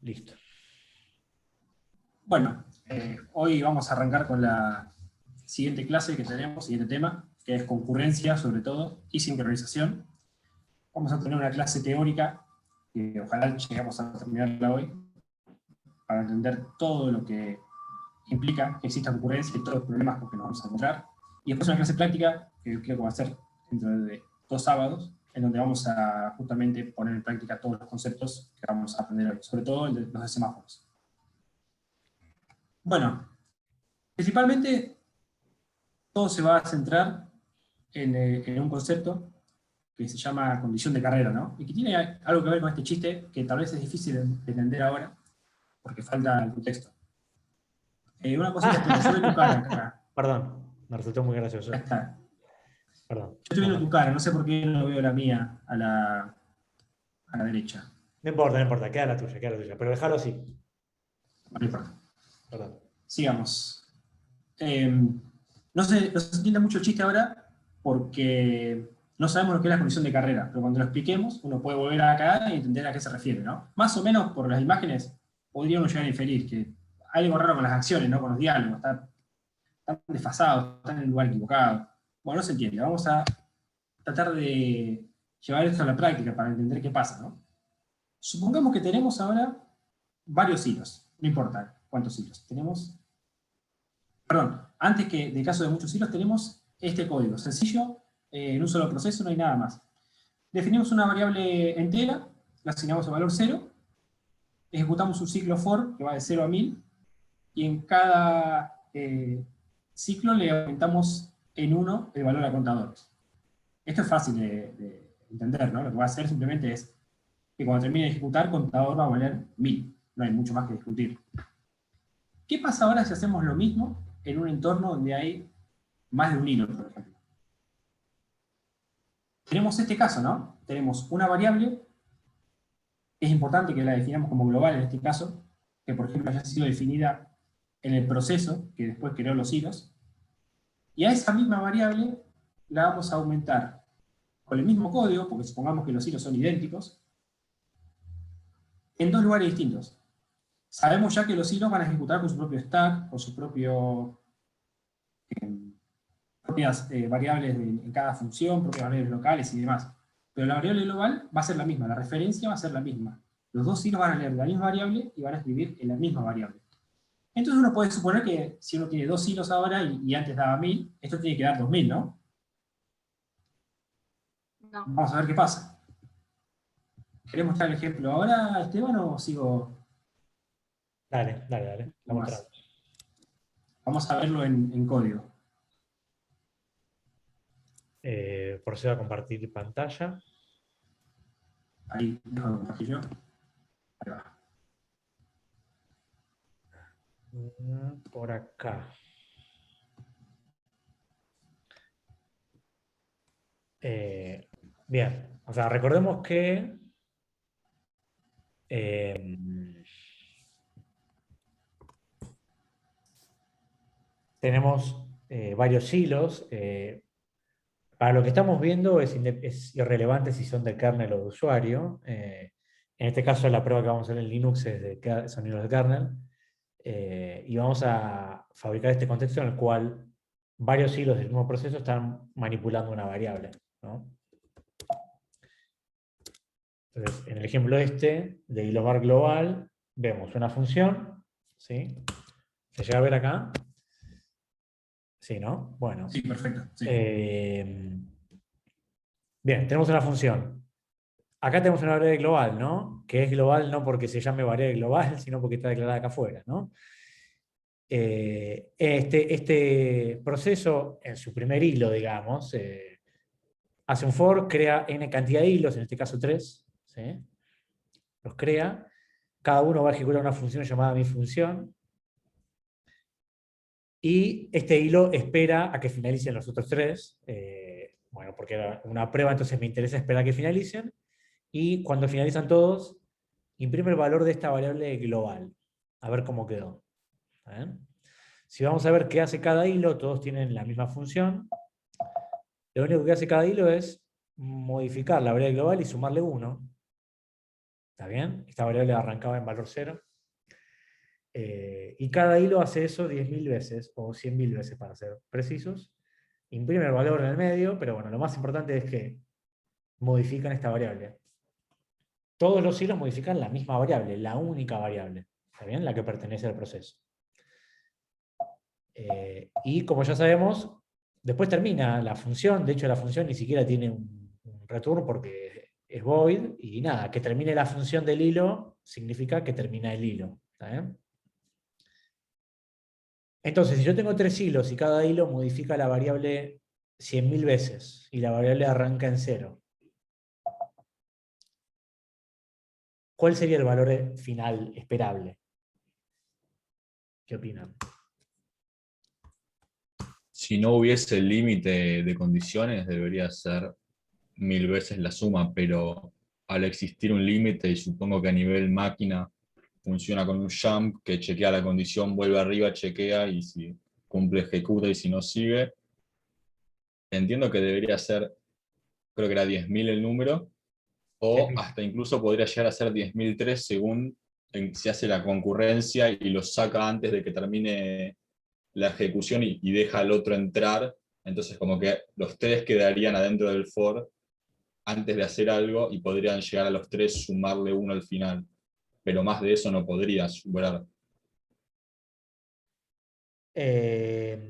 Listo. Bueno, hoy vamos a arrancar con la siguiente clase que tenemos, siguiente tema, que es concurrencia sobre todo y sincronización. Vamos a tener una clase teórica que ojalá lleguemos a terminarla hoy para entender todo lo que implica que exista concurrencia y todos los problemas con que nos vamos a encontrar. Y después una clase práctica que creo que va a ser dentro de 2 sábados, en donde vamos a justamente poner en práctica todos los conceptos que vamos a aprender hoy, sobre todo los de semáforos. Bueno, principalmente todo se va a centrar en un concepto que se llama condición de carrera, ¿no? Y que tiene algo que ver con este chiste que tal vez es difícil de entender ahora, porque falta el contexto. Una cosita es que sube tu cara acá. Perdón, me resultó muy gracioso. Ya está. Perdón. Yo estoy viendo tu cara, no sé por qué no veo la mía a la derecha. No importa, no importa, queda la tuya, pero déjalo así. No importa. Perdón. Sigamos. No se entiende mucho el chiste ahora porque no sabemos lo que es la condición de carrera, pero cuando lo expliquemos uno puede volver acá y entender a qué se refiere, ¿no? Más o menos por las imágenes podría uno llegar a inferir que hay algo raro con las acciones, ¿no? Con los diálogos, están desfasados, están en el lugar equivocado. Bueno, no se entiende. Vamos a tratar de llevar esto a la práctica para entender qué pasa, ¿no? Supongamos que tenemos ahora varios hilos, no importa cuántos hilos. Perdón, antes que del caso de muchos hilos tenemos este código, sencillo, en un solo proceso, no hay nada más. Definimos una variable entera, la asignamos el valor 0, ejecutamos un ciclo for que va de 0 a 1000, y en cada ciclo le aumentamos en 1 el valor a contadores. Esto es fácil de entender, ¿no? Lo que va a hacer simplemente es que cuando termine de ejecutar, contador va a valer 1000. No hay mucho más que discutir. ¿Qué pasa ahora si hacemos lo mismo en un entorno donde hay más de un hilo, por ejemplo? Tenemos este caso, ¿no? Tenemos una variable, es importante que la definamos como global en este caso, que por ejemplo haya sido definida en el proceso que después creó los hilos, y a esa misma variable la vamos a aumentar con el mismo código, porque supongamos que los hilos son idénticos, en 2 lugares distintos. Sabemos ya que los hilos van a ejecutar con su propio stack, con sus propias variables en cada función, propias variables locales y demás. Pero la variable global va a ser la misma, la referencia va a ser la misma. Los dos hilos van a leer la misma variable y van a escribir en la misma variable. Entonces uno puede suponer que si uno tiene 2 hilos ahora y antes daba 1000, esto tiene que dar 2000, ¿no? No. Vamos a ver qué pasa. ¿Querés mostrar el ejemplo ahora, Esteban, o sigo? Dale. La mostramos. Vamos a verlo en código. Procedo a compartir pantalla. Ahí, dejo de compartir yo. Ahí va. Por acá. Bien, o sea, recordemos que tenemos varios hilos. Para lo que estamos viendo es irrelevante si son de kernel o de usuario. En este caso la prueba que vamos a hacer en Linux es son hilos de kernel. Y vamos a fabricar este contexto en el cual varios hilos del mismo proceso están manipulando una variable, ¿no? Entonces, en el ejemplo este, de hilo var global, vemos una función, ¿sí? ¿Se llega a ver acá? Sí, ¿no? Bueno. Sí, perfecto. Sí. Bien, tenemos una función. Acá tenemos una variable global, ¿no? Que es global no porque se llame variable global, sino porque está declarada acá afuera, ¿no? Este proceso, en su primer hilo, digamos, hace un for, crea n cantidad de hilos, en este caso 3, ¿sí? Los crea, cada uno va a ejecutar una función llamada mi función, y este hilo espera a que finalicen los otros 3, bueno, porque era una prueba, entonces me interesa esperar a que finalicen, y cuando finalizan todos, imprime el valor de esta variable global, a ver cómo quedó. Si vamos a ver qué hace cada hilo, todos tienen la misma función. Lo único que hace cada hilo es modificar la variable global y sumarle 1. ¿Está bien? Esta variable arrancaba en valor 0. Y cada hilo hace eso 10.000 veces, o 100.000 veces para ser precisos. Imprime el valor en el medio, pero bueno, lo más importante es que modifican esta variable. Todos los hilos modifican la misma variable, la única variable, ¿está bien? La que pertenece al proceso. Y como ya sabemos, después termina la función. De hecho, la función ni siquiera tiene un return porque es void, y nada, que termine la función del hilo significa que termina el hilo, ¿está bien? Entonces, si yo tengo 3 hilos y cada hilo modifica la variable 100.000 veces y la variable arranca en 0, ¿cuál sería el valor final esperable? ¿Qué opinan? Si no hubiese el límite de condiciones, debería ser 1000 veces la suma, pero al existir un límite, y supongo que a nivel máquina funciona con un jump que chequea la condición, vuelve arriba, chequea, y si cumple, ejecuta, y si no sigue, entiendo que debería ser, creo que era 10.000 el número, o 100.000. hasta incluso podría llegar a ser 10.003 según si hace la concurrencia y lo saca antes de que termine la ejecución y deja al otro entrar. Entonces como que los tres quedarían adentro del for antes de hacer algo y podrían llegar a los tres, sumarle uno al final. Pero más de eso no podría superar. ¿A qué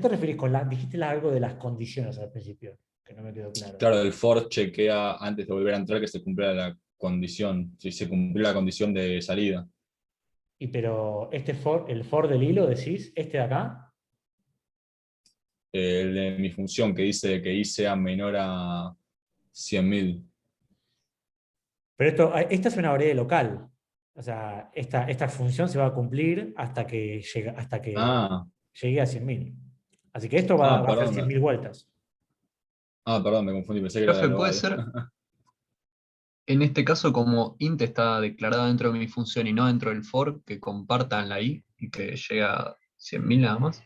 te referís con dijiste algo de las condiciones al principio? Que no me quedó claro. Claro, el for chequea antes de volver a entrar que se cumpla la condición, si se cumplió la condición de salida. Pero el for del hilo, decís, este de acá. El de mi función que dice que i sea menor a 100.000. Pero esta es una variable local. O sea, esta función se va a cumplir hasta que Ah, llegue a 100.000. Así que esto va a hacer perdón. 100.000 vueltas. Perdón, me confundí, pensé que era Profe, puede global. ser, en este caso, como int está declarado dentro de mi función y no dentro del for, que compartan la i y que llega a 100.000 nada más.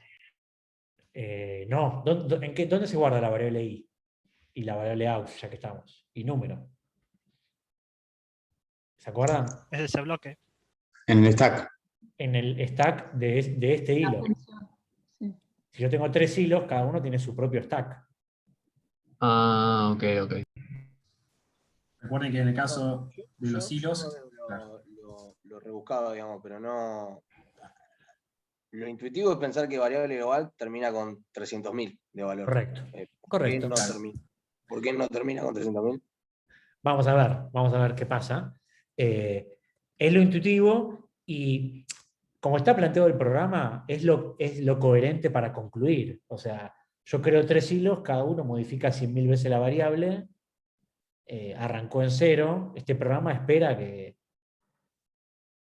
No, ¿dónde se guarda la variable i? Y la variable out, ya que estamos. Y número. ¿Se acuerdan? Es ese bloque. En el stack. En el stack de este La hilo. función. Sí. Si yo tengo 3 hilos, cada uno tiene su propio stack. Ah, ok, ok. Recuerden que en el caso de los Yo hilos, no veo claro, lo rebuscado, digamos, pero no. Lo intuitivo es pensar que variable global termina con 300.000 de valor. Correcto. ¿Por qué Correcto. no termina? ¿Por qué no termina con 300.000? Vamos a ver qué pasa. Es lo intuitivo y como está planteado el programa, es lo coherente para concluir. O sea, yo creo 3 hilos, cada uno modifica 100.000 veces la variable, arrancó en 0, este programa espera que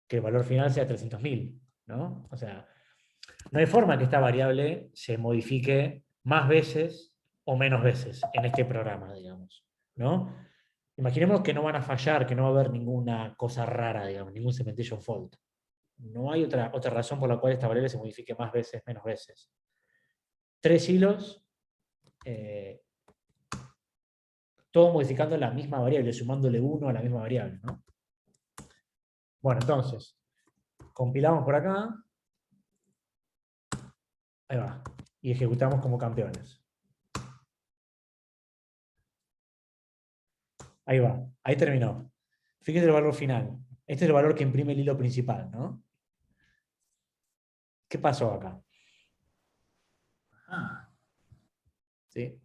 el valor final sea 300.000, ¿no? O sea, no hay forma que esta variable se modifique más veces o menos veces en este programa, digamos, ¿no? Imaginemos que no van a fallar, que no va a haber ninguna cosa rara, digamos, ningún cementation fault. No hay otra razón por la cual esta variable se modifique más veces, menos veces. 3 hilos, todo modificando la misma variable, sumándole 1 a la misma variable, ¿no? Bueno, entonces, compilamos por acá. Ahí va. Y ejecutamos como campeones. Ahí va. Ahí terminó. Fíjese el valor final. Este es el valor que imprime el hilo principal, ¿no? ¿Qué pasó acá? ah, ¿Sí?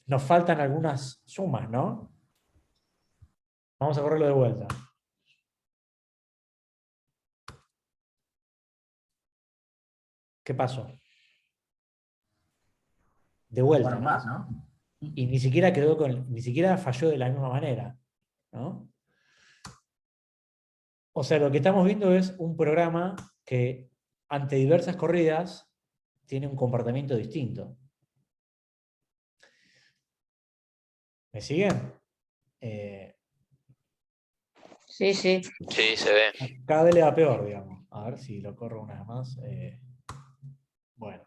Nos faltan algunas sumas, ¿no? Vamos a correrlo de vuelta. ¿Qué pasó? De vuelta, bueno, ¿no? más, ¿no? Y ni siquiera falló de la misma manera, ¿no? O sea, lo que estamos viendo es un programa que ante diversas corridas tiene un comportamiento distinto. ¿Me siguen? Sí, sí. Sí, se ve. Cada vez le va peor, digamos. A ver si lo corro una vez más. Bueno,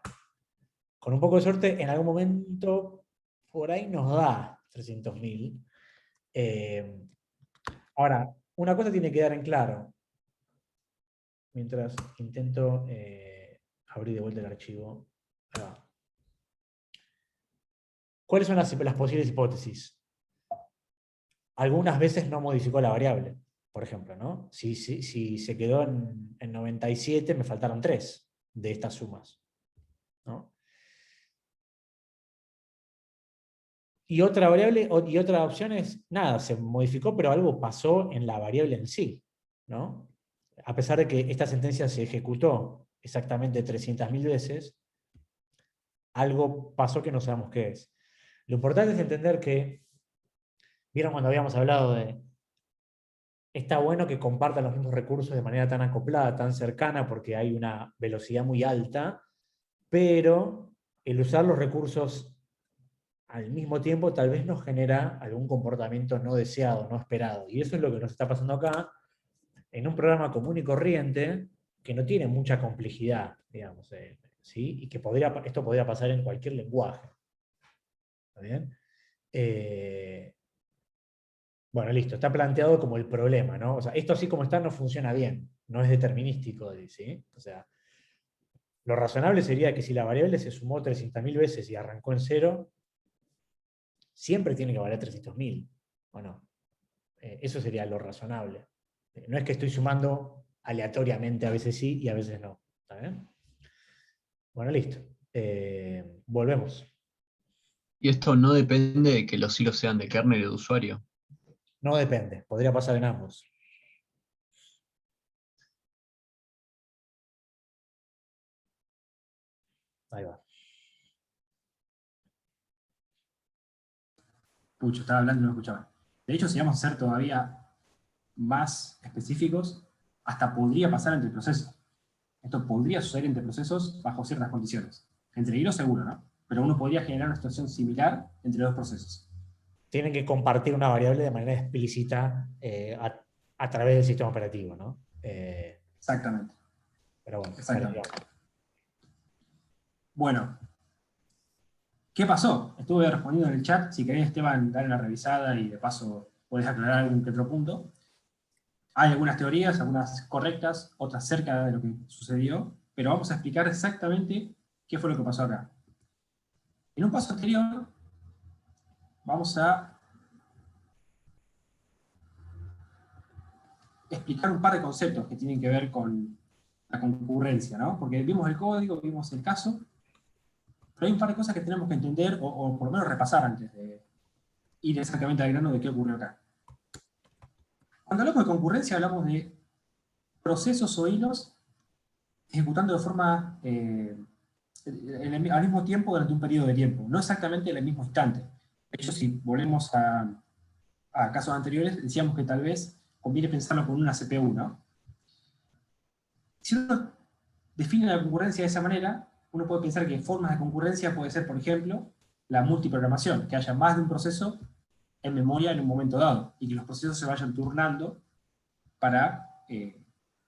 con un poco de suerte, en algún momento por ahí nos da 300.000. Ahora, una cosa tiene que quedar en claro, mientras intento abrir de vuelta el archivo. Ahí va. ¿Cuáles son las posibles hipótesis? Algunas veces no modificó la variable, por ejemplo, ¿no? Si se quedó en 97, me faltaron 3 de estas sumas, ¿no? Y otra variable, y otra opción es, nada, se modificó, pero algo pasó en la variable en sí, ¿no? A pesar de que esta sentencia se ejecutó exactamente 300.000 veces, algo pasó que no sabemos qué es. Lo importante es entender que, vieron cuando habíamos hablado de, está bueno que compartan los mismos recursos de manera tan acoplada, tan cercana, porque hay una velocidad muy alta, pero el usar los recursos al mismo tiempo tal vez nos genera algún comportamiento no deseado, no esperado. Y eso es lo que nos está pasando acá, en un programa común y corriente, que no tiene mucha complejidad, digamos, ¿sí? Y que esto podría pasar en cualquier lenguaje. ¿Está bien? Bueno, listo, está planteado como el problema, ¿no? O sea, esto así como está no funciona bien, no es determinístico, ¿sí? O sea, lo razonable sería que si la variable se sumó 300.000 veces y arrancó en 0, siempre tiene que valer 300.000, ¿o no? Eso sería lo razonable. No es que estoy sumando aleatoriamente, a veces sí y a veces no. ¿Está bien? Bueno, listo. Volvemos. Y esto no depende de que los hilos sean de kernel o de usuario. No depende, podría pasar en ambos. Ahí va. Pucho, estaba hablando y no me escuchaba. De hecho, si vamos a ser todavía más específicos, hasta podría pasar entre procesos. Esto podría suceder entre procesos bajo ciertas condiciones. Entre hilos seguro, ¿no? Pero uno podría generar una situación similar entre dos procesos. Tienen que compartir una variable de manera explícita a través del sistema operativo, ¿no? Exactamente. Pero bueno, Exactamente. Bueno, ¿qué pasó? Estuve respondiendo en el chat. Si querés, Esteban, dar una revisada y de paso podés aclarar algún que otro punto. Hay algunas teorías, algunas correctas, otras cerca de lo que sucedió, pero vamos a explicar exactamente qué fue lo que pasó acá. En un paso anterior, vamos a explicar un par de conceptos que tienen que ver con la concurrencia, ¿no? Porque vimos el código, vimos el caso, pero hay un par de cosas que tenemos que entender o por lo menos repasar antes de ir exactamente al grano de qué ocurrió acá. Cuando hablamos de concurrencia hablamos de procesos o hilos ejecutando de forma al mismo tiempo durante un periodo de tiempo, no exactamente en el mismo instante. De hecho, si volvemos a casos anteriores, decíamos que tal vez conviene pensarlo con una CPU, ¿no? Si uno define la concurrencia de esa manera, uno puede pensar que formas de concurrencia puede ser, por ejemplo, la multiprogramación, que haya más de un proceso en memoria en un momento dado, y que los procesos se vayan turnando para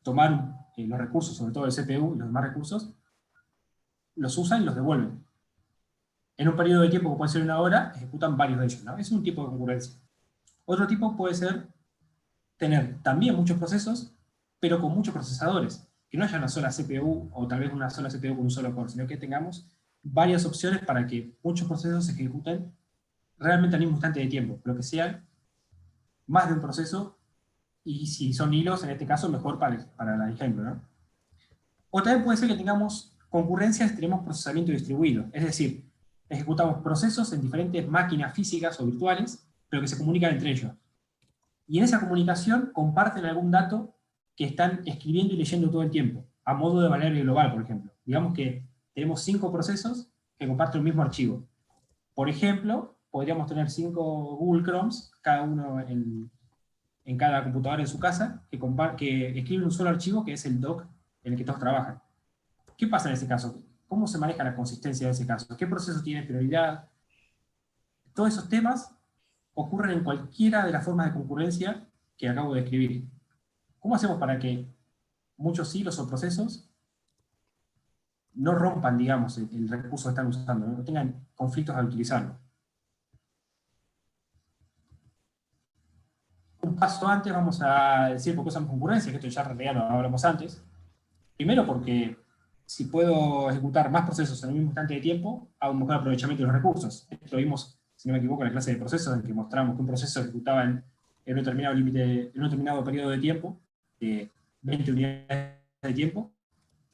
tomar los recursos, sobre todo el CPU y los demás recursos, los usan y los devuelven. En un periodo de tiempo que puede ser una hora, ejecutan varios de ellos, ¿no? Es un tipo de concurrencia. Otro tipo puede ser tener también muchos procesos, pero con muchos procesadores. Que no haya una sola CPU, o tal vez una sola CPU con un solo core, sino que tengamos varias opciones para que muchos procesos se ejecuten realmente al mismo instante de tiempo, pero que sean más de un proceso, y si son hilos, en este caso, mejor para el ejemplo, ¿no? O también puede ser que tengamos concurrencias, tenemos procesamiento distribuido, es decir, ejecutamos procesos en diferentes máquinas físicas o virtuales, pero que se comunican entre ellos. Y en esa comunicación comparten algún dato que están escribiendo y leyendo todo el tiempo, a modo de variable global, por ejemplo. Digamos que tenemos 5 procesos que comparten el mismo archivo. Por ejemplo, podríamos tener 5 Google Chromes, cada uno en cada computadora en su casa, que escriben un solo archivo que es el doc en el que todos trabajan. ¿Qué pasa en ese caso? ¿Cómo se maneja la consistencia de ese caso? ¿Qué proceso tiene prioridad? Todos esos temas ocurren en cualquiera de las formas de concurrencia que acabo de describir. ¿Cómo hacemos para que muchos hilos o procesos no rompan, digamos, el recurso que están usando, no tengan conflictos al utilizarlo? paso antes vamos a decir por qué usamos concurrencia, que esto ya en realidad lo hablamos antes. Primero porque si puedo ejecutar más procesos en un mismo instante de tiempo, hago un mejor aprovechamiento de los recursos. Esto lo vimos, si no me equivoco, en la clase de procesos, en que mostramos que un proceso ejecutaba en un determinado límite, en un determinado periodo de tiempo, de 20 unidades de tiempo,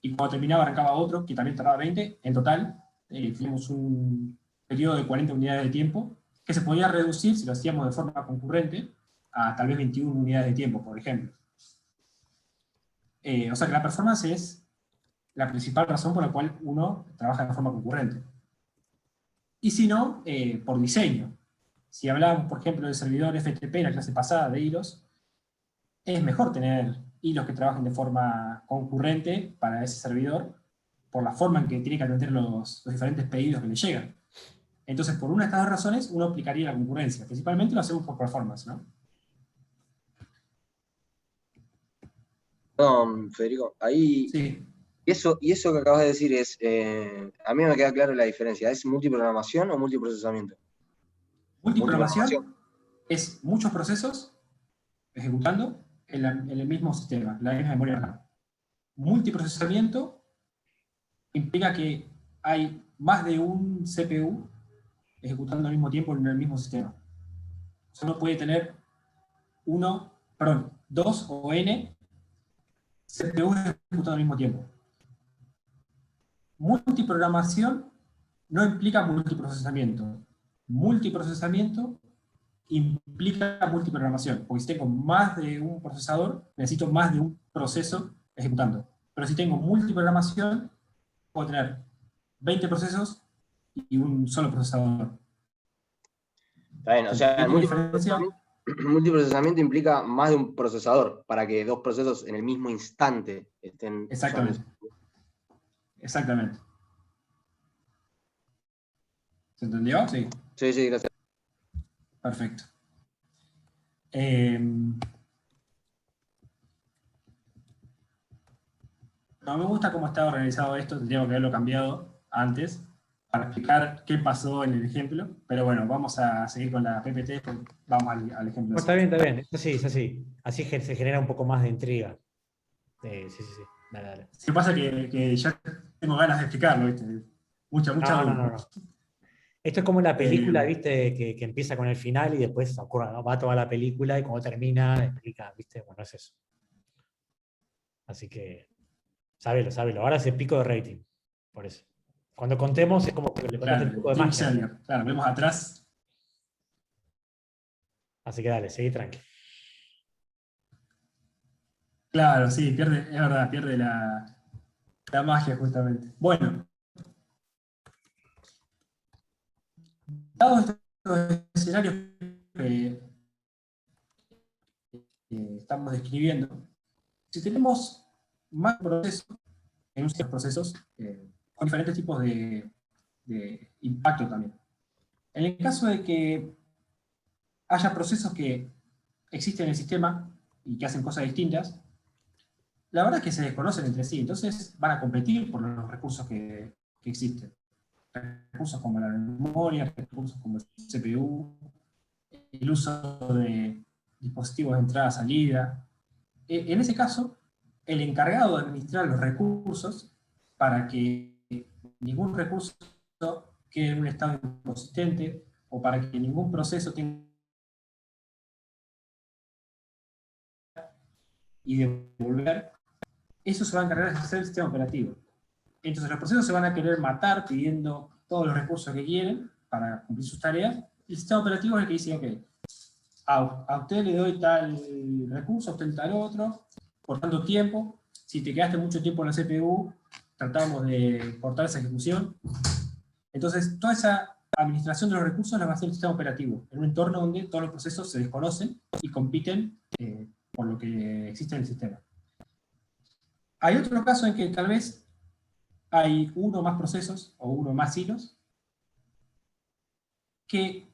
y cuando terminaba arrancaba otro que también tardaba 20. En total, teníamos un periodo de 40 unidades de tiempo, que se podía reducir si lo hacíamos de forma concurrente a tal vez 21 unidades de tiempo, por ejemplo. O sea que la performance es la principal razón por la cual uno trabaja de forma concurrente. Y si no, por diseño. Si hablábamos, por ejemplo, del servidor FTP en la clase pasada de hilos, es mejor tener hilos que trabajen de forma concurrente para ese servidor, por la forma en que tiene que atender los diferentes pedidos que le llegan. Entonces, por una de estas dos razones, uno aplicaría la concurrencia. Principalmente lo hacemos por performance, ¿no? No, Federico, ahí, Sí. y eso que acabas de decir es, a mí me queda claro la diferencia, ¿es multiprogramación o multiprocesamiento? Multiprogramación es muchos procesos ejecutando en el mismo sistema, la misma memoria RAM. Multiprocesamiento implica que hay más de un CPU ejecutando al mismo tiempo en el mismo sistema. Uno puede tener dos o n CPUs ejecutando al mismo tiempo. Multiprogramación no implica multiprocesamiento. Multiprocesamiento implica multiprogramación, porque si tengo más de un procesador, necesito más de un proceso ejecutando. Pero si tengo multiprogramación, puedo tener 20 procesos y un solo procesador. Está bien, o sea, el diferencia? multiprocesamiento implica más de un procesador para que dos procesos en el mismo instante estén. Exactamente. Exactamente. ¿Se entendió? Sí. Sí, gracias. Perfecto. No me gusta cómo está organizado esto, tendría que haberlo cambiado antes para explicar qué pasó en el ejemplo, pero bueno, vamos a seguir con la PPT, vamos al ejemplo. No, está bien, está bien. Esto sí, es así. Así se genera un poco más de intriga. Sí. Dale. Lo que pasa es que ya tengo ganas de explicarlo, ¿viste? Mucha No. Esto es como la película, ¿viste? Que empieza con el final y después ocurre, ¿no? Va toda la película y cuando termina explica, ¿viste? Bueno, es eso. Así que, sábelo. Ahora es el pico de rating. Por eso. Cuando contemos es como que le contaste un poco de magia. Claro, vemos atrás. Así que dale, seguí tranqui. Claro, sí, es verdad, pierde la magia justamente. Bueno. Dados estos escenarios que estamos describiendo, si tenemos más procesos, en unos procesos con diferentes tipos de impacto también. En el caso de que haya procesos que existen en el sistema y que hacen cosas distintas, la verdad es que se desconocen entre sí, entonces van a competir por los recursos que existen. Recursos como la memoria, recursos como el CPU, el uso de dispositivos de entrada-salida. En ese caso, el encargado de administrar los recursos para que ningún recurso quede en un estado inconsistente o para que ningún proceso tenga y devolver, eso se va a encargar de hacer el sistema operativo. Entonces los procesos se van a querer matar pidiendo todos los recursos que quieren para cumplir sus tareas. El sistema operativo es el que dice, ok, a usted le doy tal recurso, a usted tal otro, por tanto tiempo. Si te quedaste mucho tiempo en la CPU, tratamos de cortar esa ejecución. Entonces, toda esa administración de los recursos la va a hacer el sistema operativo, en un entorno donde todos los procesos se desconocen y compiten por lo que existe en el sistema. Hay otro caso en que tal vez hay uno o más procesos o uno o más hilos que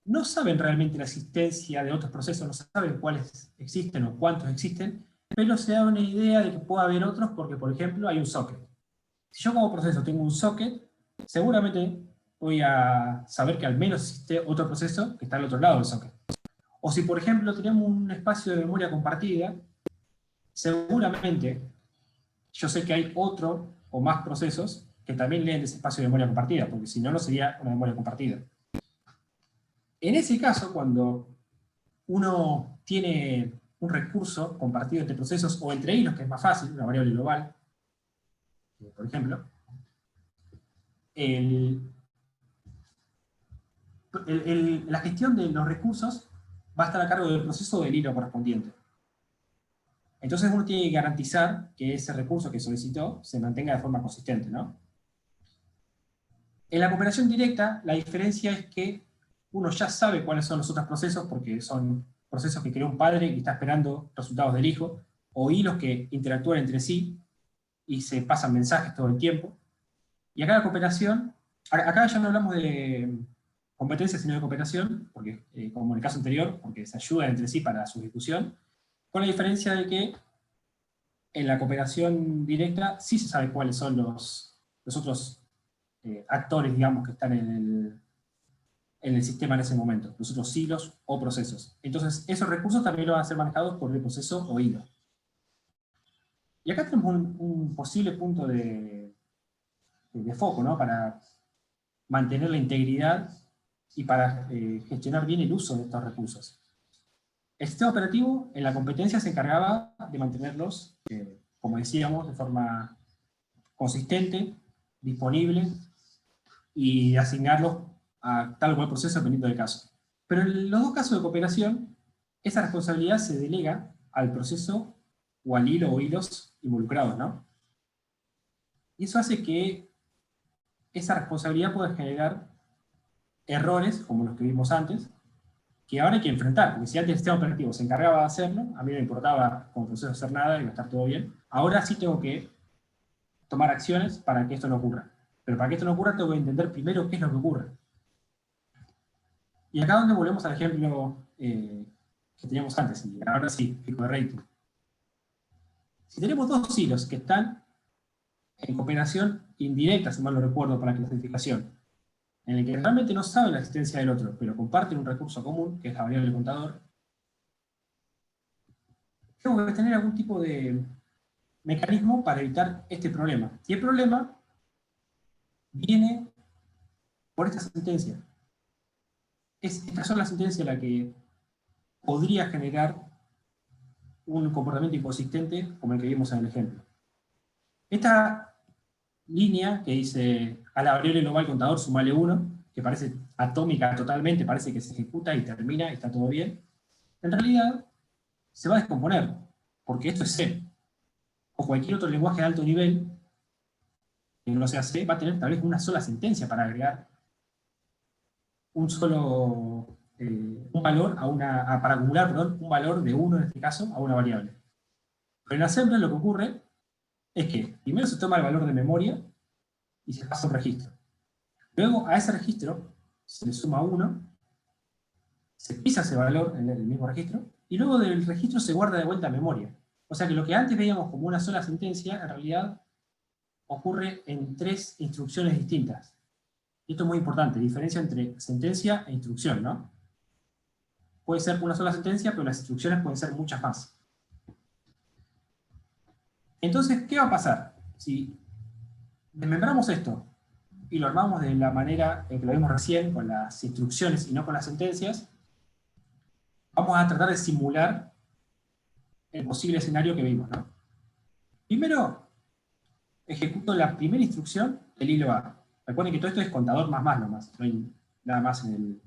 no saben realmente la existencia de otros procesos, no saben cuáles existen o cuántos existen, pero se da una idea de que puede haber otros porque, por ejemplo, hay un socket. Si yo como proceso tengo un socket, seguramente voy a saber que al menos existe otro proceso que está al otro lado del socket. O si, por ejemplo, tenemos un espacio de memoria compartida, seguramente yo sé que hay otro o más procesos que también leen de ese espacio de memoria compartida, porque si no, no sería una memoria compartida. En ese caso, cuando uno tiene un recurso compartido entre procesos o entre hilos, que es más fácil, una variable global, por ejemplo, la gestión de los recursos va a estar a cargo del proceso o del hilo correspondiente. Entonces uno tiene que garantizar que ese recurso que solicitó se mantenga de forma consistente, ¿no? En la cooperación directa, la diferencia es que uno ya sabe cuáles son los otros procesos, porque son procesos que creó un padre y está esperando resultados del hijo, o hilos que interactúan entre sí y se pasan mensajes todo el tiempo. Y acá la cooperación, acá ya no hablamos de competencias, sino de cooperación, porque, como en el caso anterior, porque se ayudan entre sí para su ejecución, con la diferencia de que en la cooperación directa sí se sabe cuáles son los otros actores, digamos, que están en el sistema en ese momento, los otros hilos o procesos. Entonces, esos recursos también los van a ser manejados por el proceso o hilo. Y acá tenemos un posible punto de foco, ¿no? Para mantener la integridad y para gestionar bien el uso de estos recursos. El sistema operativo en la competencia se encargaba de mantenerlos, como decíamos, de forma consistente, disponible, y asignarlos a tal o cual proceso dependiendo del caso. Pero en los dos casos de cooperación, esa responsabilidad se delega al proceso o al hilo o hilos involucrados, ¿no? Y eso hace que esa responsabilidad pueda generar errores, como los que vimos antes, que ahora hay que enfrentar, porque si antes el sistema operativo se encargaba de hacerlo, a mí no me importaba como proceso hacer nada, iba a estar todo bien, ahora sí tengo que tomar acciones para que esto no ocurra. Pero para que esto no ocurra tengo que entender primero qué es lo que ocurre. Y acá donde volvemos al ejemplo que teníamos antes, y ahora sí, pico de rating. Si tenemos dos hilos que están en cooperación indirecta, si mal no recuerdo, para la clasificación, en el que realmente no saben la existencia del otro, pero comparten un recurso común, que es la variable contador, tengo que tener algún tipo de mecanismo para evitar este problema. Y el problema viene por esta sentencia. Esta sola sentencia la que podría generar un comportamiento inconsistente como el que vimos en el ejemplo. Esta línea que dice a la variable global contador sumale 1, que parece atómica totalmente, parece que se ejecuta y termina y está todo bien, en realidad se va a descomponer, porque esto es C. O cualquier otro lenguaje de alto nivel, que no sea C, va a tener tal vez una sola sentencia para agregar un solo un valor para acumular, perdón, un valor de 1 en este caso a una variable. Pero en Assembler lo que ocurre es que primero se toma el valor de memoria y se pasa a un registro. Luego a ese registro se le suma 1, se pisa ese valor en el mismo registro, y luego del registro se guarda de vuelta a memoria. O sea que lo que antes veíamos como una sola sentencia, en realidad ocurre en 3 instrucciones distintas. Y esto es muy importante, diferencia entre sentencia e instrucción, ¿no? Puede ser una sola sentencia, pero las instrucciones pueden ser muchas más. Entonces, ¿qué va a pasar? Si desmembramos esto y lo armamos de la manera en que lo vimos recién, con las instrucciones y no con las sentencias, vamos a tratar de simular el posible escenario que vimos, ¿no? Primero, ejecuto la primera instrucción del hilo A. Recuerden que todo esto es contador más nomás, no hay nada más en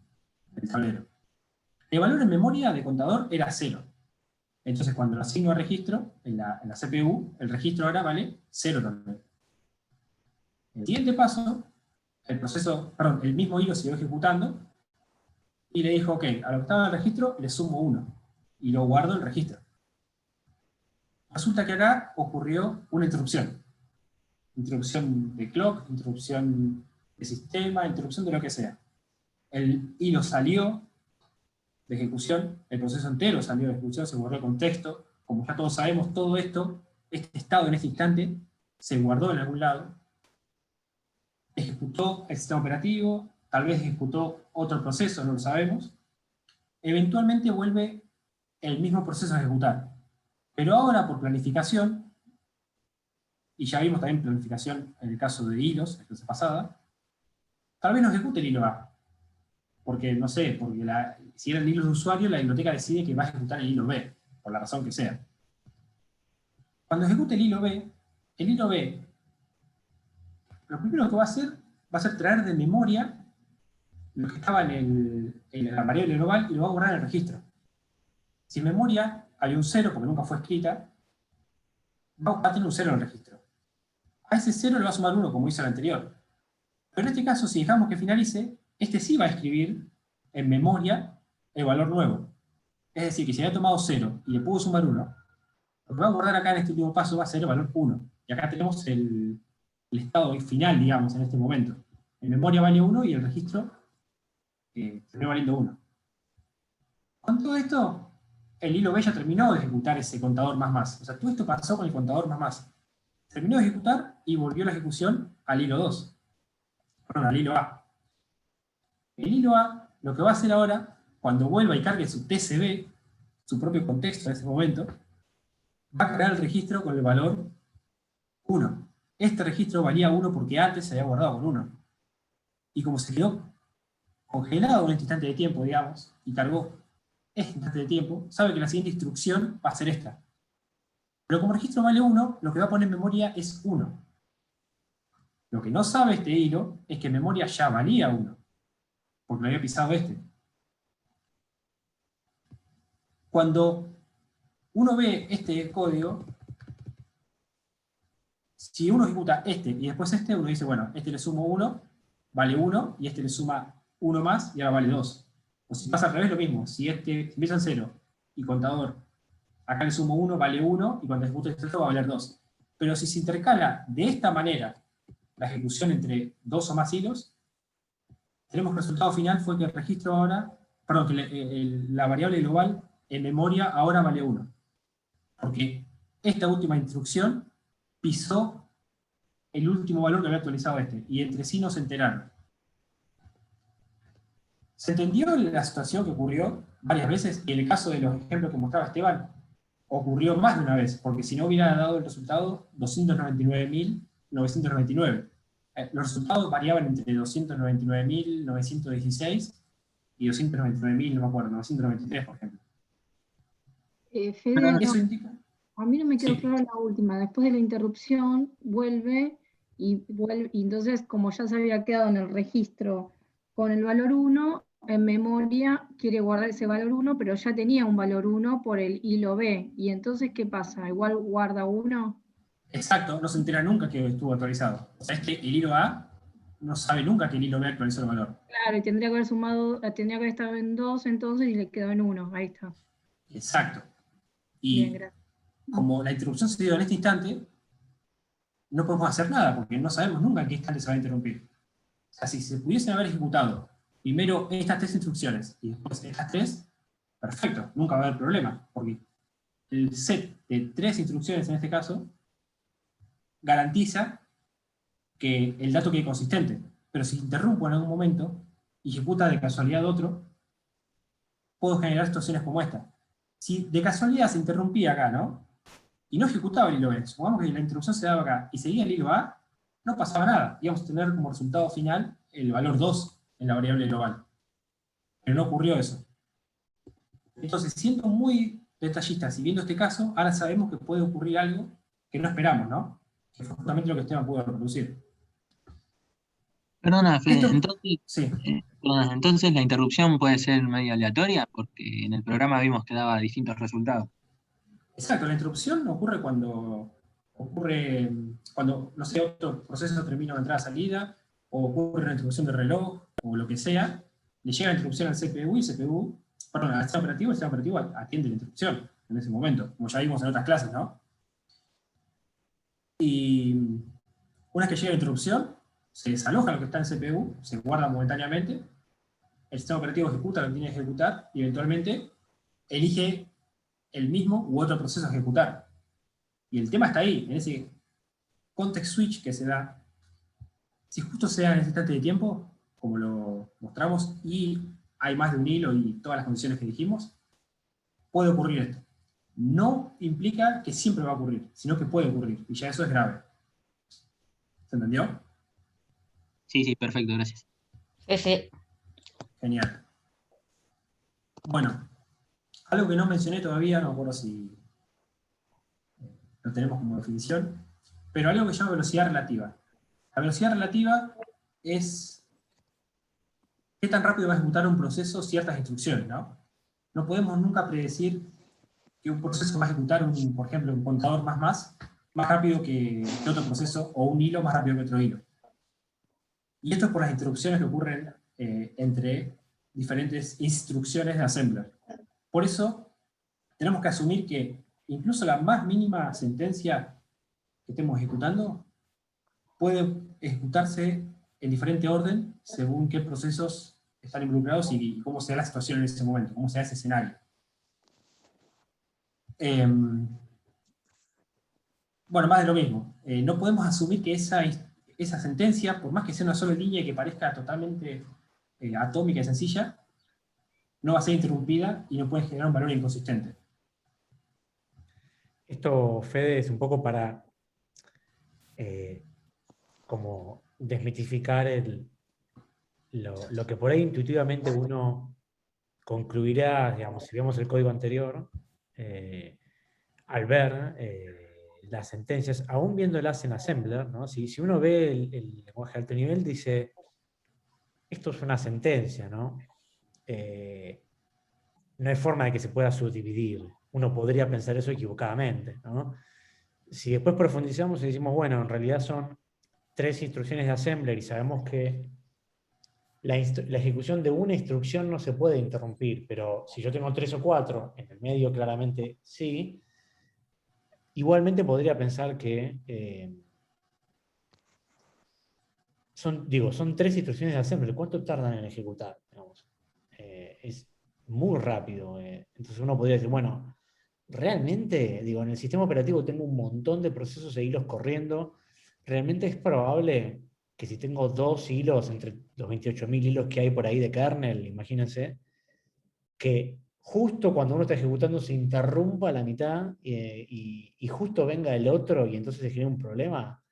el tablero. El valor en memoria de contador era 0. Entonces cuando lo asigno a registro, en la CPU, el registro ahora vale 0 también. En el siguiente paso, el mismo hilo siguió ejecutando, y le dijo, ok, a lo que estaba en el registro le sumo 1, y lo guardo en el registro. Resulta que acá ocurrió una interrupción. Interrupción de clock, interrupción de sistema, interrupción de lo que sea. El hilo salió de ejecución, el proceso entero salió de ejecución, se borró el contexto. Como ya todos sabemos, todo esto, este estado en este instante, se guardó en algún lado, ejecutó el sistema operativo, tal vez ejecutó otro proceso, no lo sabemos, eventualmente vuelve el mismo proceso a ejecutar. Pero ahora, por planificación, y ya vimos también planificación en el caso de hilos, la clase pasada, tal vez no ejecute el hilo A. Porque, no sé, porque si eran hilos de usuario, la biblioteca decide que va a ejecutar el hilo B, por la razón que sea. Cuando ejecute el hilo B, lo primero que va a ser traer de memoria lo que estaba en la variable global y lo va a borrar en el registro. Si en memoria hay un 0, porque nunca fue escrita, va a tener un 0 en el registro. A ese 0 le va a sumar 1, como hizo el anterior. Pero en este caso, si dejamos que finalice, este sí va a escribir en memoria el valor nuevo. Es decir, que si había tomado 0 y le puedo sumar 1, lo que va a guardar acá en este último paso va a ser el valor 1. Y acá tenemos el estado final, digamos, en este momento. En memoria vale 1 y el registro terminó valiendo 1. Con todo esto, el hilo B ya terminó de ejecutar ese contador más. O sea, todo esto pasó con el contador más. Terminó de ejecutar y volvió la ejecución al hilo 2. Perdón, al hilo A. El hilo A, lo que va a hacer ahora, cuando vuelva y cargue su TCB, su propio contexto en ese momento, va a crear el registro con el valor 1. Este registro valía 1 porque antes se había guardado con 1. Y como se quedó congelado un instante de tiempo, digamos, y cargó este instante de tiempo, sabe que la siguiente instrucción va a ser esta. Pero como registro vale 1, lo que va a poner en memoria es 1. Lo que no sabe este hilo es que en memoria ya valía 1, porque lo había pisado este. Cuando uno ve este código, si uno ejecuta este y después este, uno dice, bueno, este le sumo 1, vale 1, y este le suma 1 más y ahora vale 2. O si pasa al revés, lo mismo. Si empieza en 0 y contador, acá le sumo 1, vale 1, y cuando ejecute esto va a valer 2. Pero si se intercala de esta manera la ejecución entre dos o más hilos, tenemos que el resultado final fue que el registro ahora, perdón, que la variable global en memoria ahora vale 1. Porque esta última instrucción pisó el último valor que había actualizado este, y entre sí no se enteraron. ¿Se entendió la situación que ocurrió varias veces? Y en el caso de los ejemplos que mostraba Esteban, ocurrió más de una vez, porque si no hubiera dado el resultado 299.999. Los resultados variaban entre 299.916 y 299.000, no me acuerdo, 993, por ejemplo. Fede, Eso indica... a mí no me quedó Sí. claro la última. Después de la interrupción, vuelve, y entonces, como ya se había quedado en el registro con el valor 1, en memoria quiere guardar ese valor 1, pero ya tenía un valor 1 por el hilo B. ¿Y entonces qué pasa? ¿Igual guarda 1? Exacto, no se entera nunca que estuvo actualizado. O sea, es que el hilo A no sabe nunca que el hilo B actualizó el valor. Claro, y tendría que haber sumado, tendría que haber estado en 2 entonces y le quedó en 1. Ahí está. Exacto. Bien, Y gracias. como la interrupción se dio en este instante, no podemos hacer nada, porque no sabemos nunca en qué instante se va a interrumpir. O sea, si se pudiesen haber ejecutado primero estas 3 instrucciones y después estas 3, perfecto, nunca va a haber problema, porque el set de 3 instrucciones en este caso garantiza que el dato quede consistente. Pero si interrumpo en algún momento y ejecuta de casualidad otro, puedo generar situaciones como esta. Si de casualidad se interrumpía acá, ¿no? Y no ejecutaba el hilo B, supongamos que la interrupción se daba acá y seguía el hilo A, no pasaba nada. Íbamos a tener como resultado final el valor 2 en la variable global. Pero no ocurrió eso. Entonces, siendo muy detallistas y viendo este caso, ahora sabemos que puede ocurrir algo que no esperamos, ¿no? Que fue justamente lo que Esteban pudo reproducir. Perdona, Fede, Esto, entonces, sí, perdona, entonces la interrupción puede ser medio aleatoria porque en el programa vimos que daba distintos resultados. exacto. La interrupción ocurre cuando, no sé, otro proceso termina una entrada-salida, o ocurre una interrupción de reloj, o lo que sea, le llega la interrupción al CPU y el CPU, perdón, al sistema operativo, el sistema operativo atiende la interrupción en ese momento, como ya vimos en otras clases, ¿no? Y una vez que llega la interrupción, se desaloja lo que está en el CPU, se guarda momentáneamente, el sistema operativo ejecuta lo que tiene que ejecutar y eventualmente elige el mismo u otro proceso a ejecutar. Y el tema está ahí, en ese context switch que se da. Si justo sea en ese instante de tiempo, como lo mostramos, y hay más de un hilo y todas las condiciones que dijimos, puede ocurrir esto. No implica que siempre va a ocurrir, sino que puede ocurrir, y ya eso es grave. ¿Se entendió? Sí, sí, perfecto, gracias. Sí, sí. Genial. Bueno, algo que no mencioné todavía, no me acuerdo si lo tenemos como definición, pero algo que se llama velocidad relativa. La velocidad relativa es qué tan rápido va a ejecutar un proceso ciertas instrucciones, ¿no? No podemos nunca predecir que un proceso va a ejecutar, por ejemplo, un contador más rápido que otro proceso, o un hilo más rápido que otro hilo. Y esto es por las interrupciones que ocurren entre diferentes instrucciones de assembler. Por eso, tenemos que asumir que incluso la más mínima sentencia que estemos ejecutando puede ejecutarse en diferente orden según qué procesos están involucrados y cómo sea la situación en ese momento, cómo sea ese escenario. Bueno, más de lo mismo. No podemos asumir que esa sentencia, por más que sea una sola línea y que parezca totalmente atómica y sencilla, no va a ser interrumpida y no puede generar un valor inconsistente. Esto, Fede, es un poco para como desmitificar lo que por ahí intuitivamente uno concluirá, digamos, si vemos el código anterior, al ver las sentencias, aún viéndolas en Assembler, ¿no? Si uno ve el lenguaje de alto nivel, dice, esto es una sentencia, ¿no? No hay forma de que se pueda subdividir. Uno podría pensar eso equivocadamente, ¿no? Si después profundizamos y decimos, bueno, en realidad son 3 instrucciones de Assembler y sabemos que la ejecución de una instrucción no se puede interrumpir, pero si yo tengo 3 o 4, en el medio claramente sí, igualmente podría pensar que son 3 instrucciones de Assembler. ¿Cuánto tardan en ejecutar? Digamos? Es muy rápido. Entonces uno podría decir, bueno, realmente, digo, en el sistema operativo tengo un montón de procesos e hilos corriendo. Realmente es probable que si tengo 2 hilos entre los 28.000 hilos que hay por ahí de kernel, imagínense, que justo cuando uno está ejecutando se interrumpa a la mitad y justo venga el otro y entonces se genera un problema,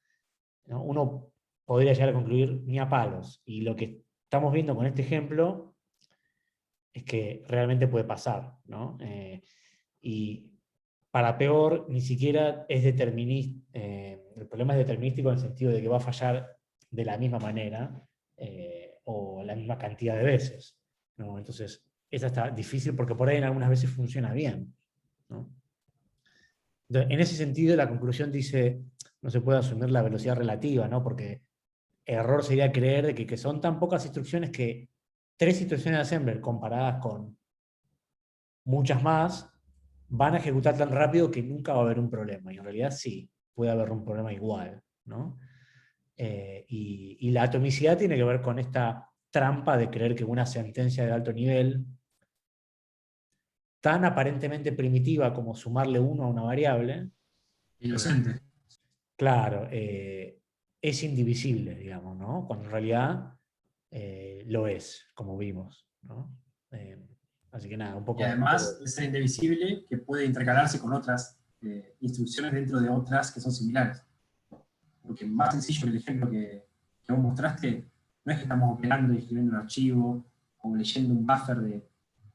¿no? Uno podría llegar a concluir ni a palos. Y lo que estamos viendo con este ejemplo es que realmente puede pasar, ¿no? Y para peor, ni siquiera es determinista. El problema es determinístico en el sentido de que va a fallar de la misma manera o la misma cantidad de veces, ¿no? Entonces, esa está difícil porque por ahí en algunas veces funciona bien, ¿no? Entonces, en ese sentido, la conclusión dice, no se puede asumir la velocidad relativa, ¿no? Porque error sería creer de que son tan pocas instrucciones que 3 instrucciones de assembler comparadas con muchas más van a ejecutar tan rápido que nunca va a haber un problema. Y en realidad sí, puede haber un problema igual, ¿no? Y la atomicidad tiene que ver con esta trampa de creer que una sentencia de alto nivel, tan aparentemente primitiva como sumarle 1 a una variable, Inocente. claro, es indivisible, digamos, ¿no? Cuando en realidad lo es, como vimos, ¿no? Así que nada, un poco... Y además es ser indivisible que puede intercalarse con otras instrucciones dentro de otras que son similares. Porque más sencillo que el ejemplo que vos mostraste, no es que estamos operando y escribiendo un archivo o leyendo un buffer de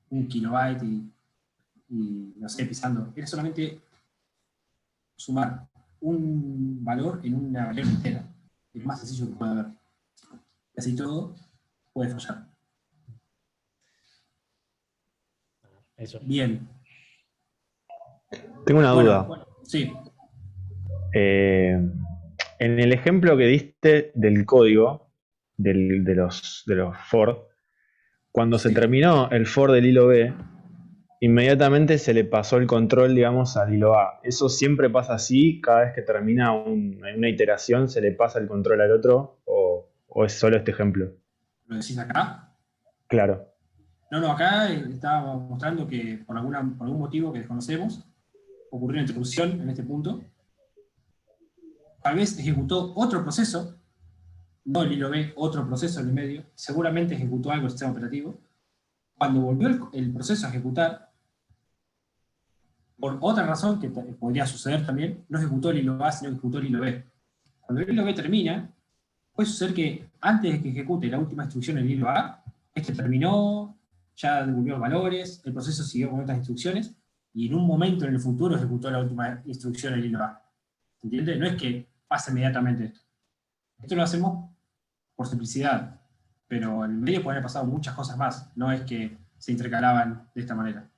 1 kilobyte y no sé, pisando. Es solamente sumar un valor en una variable entera. Es más sencillo que puede haber. Y así todo puede fallar. Eso. Bien. Tengo una duda. Bueno, sí. En el ejemplo que diste del código, de los for, cuando se terminó el for del hilo B, inmediatamente se le pasó el control, digamos, al hilo A. ¿Eso siempre pasa así? ¿Cada vez que termina una iteración se le pasa el control al otro? ¿O es solo este ejemplo? ¿Lo decís acá? Claro. No, acá estaba mostrando que por algún motivo que desconocemos, ocurrió una interrupción en este punto. Tal vez ejecutó otro proceso, no el hilo B, otro proceso en el medio, seguramente ejecutó algo el sistema operativo, Cuando volvió el proceso a ejecutar, por otra razón que podría suceder también, no ejecutó el hilo A, sino que ejecutó el hilo B. Cuando el hilo B termina, puede suceder que antes de que ejecute la última instrucción en el hilo A, este terminó, ya devolvió valores, el proceso siguió con otras instrucciones, y en un momento en el futuro ejecutó la última instrucción en el hilo A. ¿Entiendes? No es que pase inmediatamente esto. Esto lo hacemos por simplicidad, pero en el medio pueden haber pasado muchas cosas más, no es que se intercalaban de esta manera.